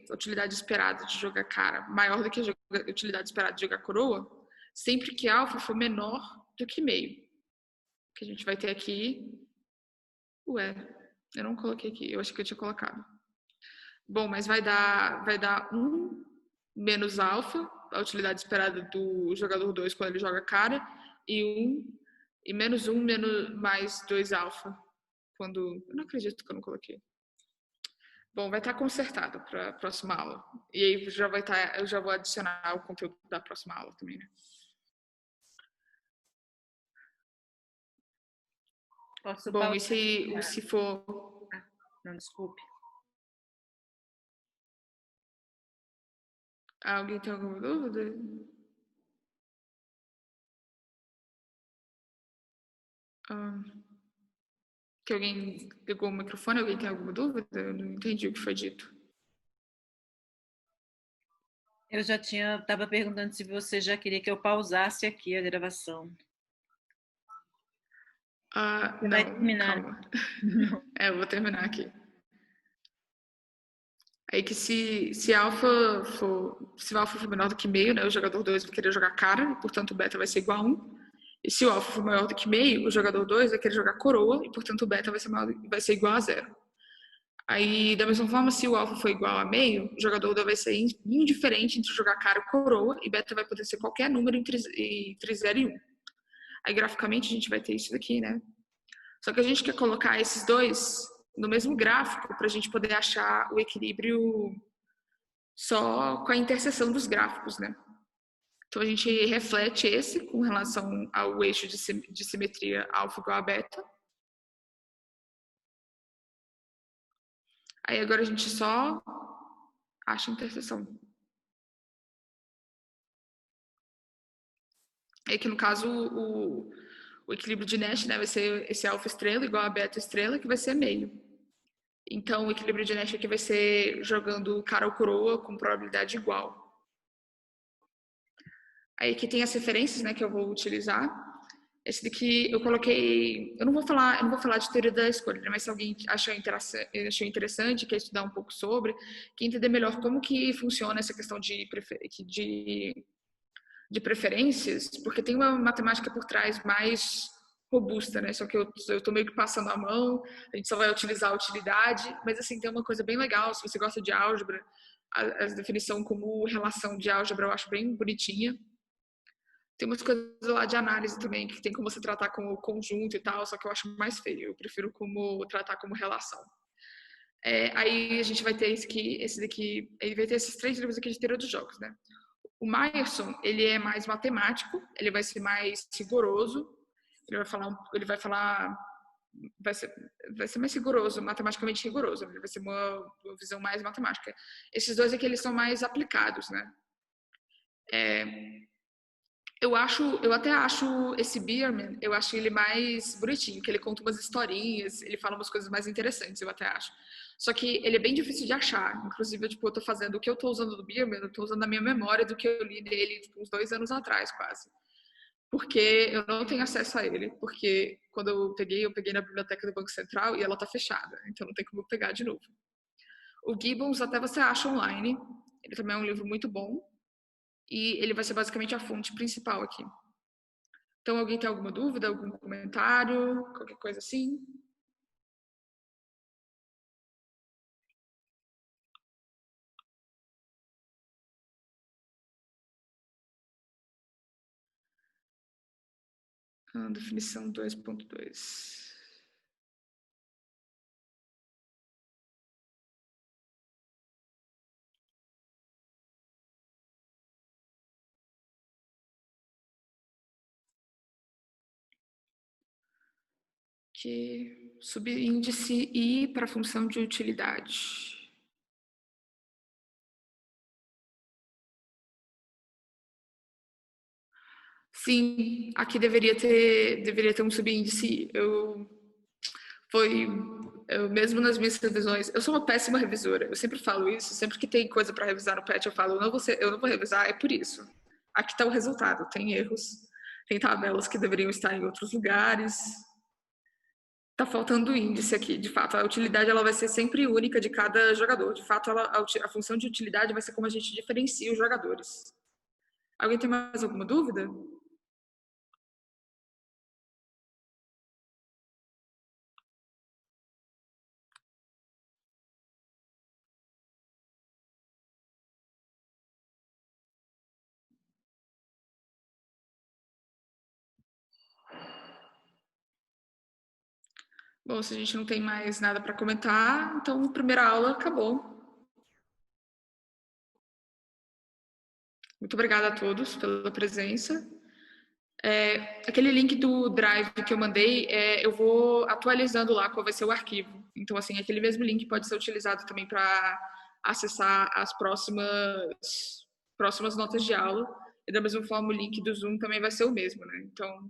a utilidade esperada de jogar cara maior do que a utilidade esperada de jogar coroa, sempre que alfa for menor do que meio. Que a gente vai ter aqui... Ué, eu não coloquei aqui, eu acho que eu tinha colocado. Bom, mas vai dar 1 menos alfa, a utilidade esperada do jogador 2 quando ele joga cara, e menos 1 mais 2 alfa quando... Eu não acredito que eu não coloquei. Bom, vai estar consertado para a próxima aula. E aí eu já vou adicionar o conteúdo da próxima aula também, né? Posso Bom, e se for... Não, desculpe. Alguém tem alguma dúvida? Ah, que alguém ligou o microfone? Alguém tem alguma dúvida? Eu não entendi o que foi dito. Eu já estava perguntando se você já queria que eu pausasse aqui a gravação. Você vai Não, terminar. calma. Eu vou terminar aqui. Aí que se alfa for menor do que meio, né, o jogador 2 vai querer jogar cara, e portanto o beta vai ser igual a 1. E se o alfa for maior do que meio, o jogador 2 vai querer jogar coroa, e portanto o beta vai ser igual a 0. Aí, da mesma forma, se o alfa for igual a meio, o jogador 2 vai ser indiferente entre jogar cara ou coroa, e beta vai poder ser qualquer número entre 0 e 1. Aí, graficamente, a gente vai ter isso daqui, né? Só que a gente quer colocar esses dois no mesmo gráfico para a gente poder achar o equilíbrio só com a interseção dos gráficos, né? Então a gente reflete esse com relação ao eixo de simetria alfa igual a beta. Aí agora a gente só acha a interseção. Aí que no caso o equilíbrio de Nash, né, vai ser esse alfa estrela igual a beta estrela, que vai ser meio. Então o equilíbrio de Nash aqui vai ser jogando cara ou coroa com probabilidade igual. Aí aqui tem as referências, né, que eu vou utilizar. Esse daqui eu coloquei, eu não vou falar de teoria da escolha, né, mas se alguém achou interessante, quer estudar um pouco sobre, quer entender melhor como que funciona essa questão de preferências, porque tem uma matemática por trás mais robusta, né? Só que eu tô meio que passando a mão, a gente só vai utilizar a utilidade, mas assim, tem uma coisa bem legal, se você gosta de álgebra, a definição como relação de álgebra eu acho bem bonitinha. Tem umas coisas lá de análise também, que tem como você tratar como conjunto e tal, só que eu acho mais feio, eu prefiro tratar como relação. Aí a gente vai ter esse daqui, ele vai ter esses 3 livros aqui de teoria dos jogos, né? O Myerson, ele é mais matemático, ele vai ser mais rigoroso, vai ser mais rigoroso, matematicamente rigoroso, ele vai ser uma visão mais matemática. Esses dois aqui, eles são mais aplicados, né? Eu até acho esse Bierman, eu acho ele mais bonitinho, que ele conta umas historinhas, ele fala umas coisas mais interessantes, eu até acho. Só que ele é bem difícil de achar. Inclusive, eu tô fazendo o que eu tô usando do Bierman, eu tô usando a minha memória do que eu li dele, uns 2 anos atrás, quase. Porque eu não tenho acesso a ele, porque quando eu peguei na biblioteca do Banco Central e ela tá fechada, então não tem como eu pegar de novo. O Gibbons até você acha online, ele também é um livro muito bom, e ele vai ser basicamente a fonte principal aqui. Então, alguém tem alguma dúvida, algum comentário, qualquer coisa assim? Definição 2.2. Que subíndice I para função de utilidade. Sim, aqui deveria ter um subíndice. Mesmo nas minhas revisões, eu sou uma péssima revisora. Eu sempre falo isso, sempre que tem coisa para revisar no PET, eu falo, eu não vou revisar, é por isso. Aqui está o resultado, tem erros, tem tabelas que deveriam estar em outros lugares. Tá faltando índice aqui, de fato. A utilidade ela vai ser sempre única de cada jogador. De fato, a função de utilidade vai ser como a gente diferencia os jogadores. Alguém tem mais alguma dúvida? Bom, se a gente não tem mais nada para comentar, então a primeira aula acabou. Muito obrigada a todos pela presença. Aquele link do Drive que eu mandei, eu vou atualizando lá qual vai ser o arquivo. Então, assim, aquele mesmo link pode ser utilizado também para acessar as próximas notas de aula. E da mesma forma, o link do Zoom também vai ser o mesmo, né? Então,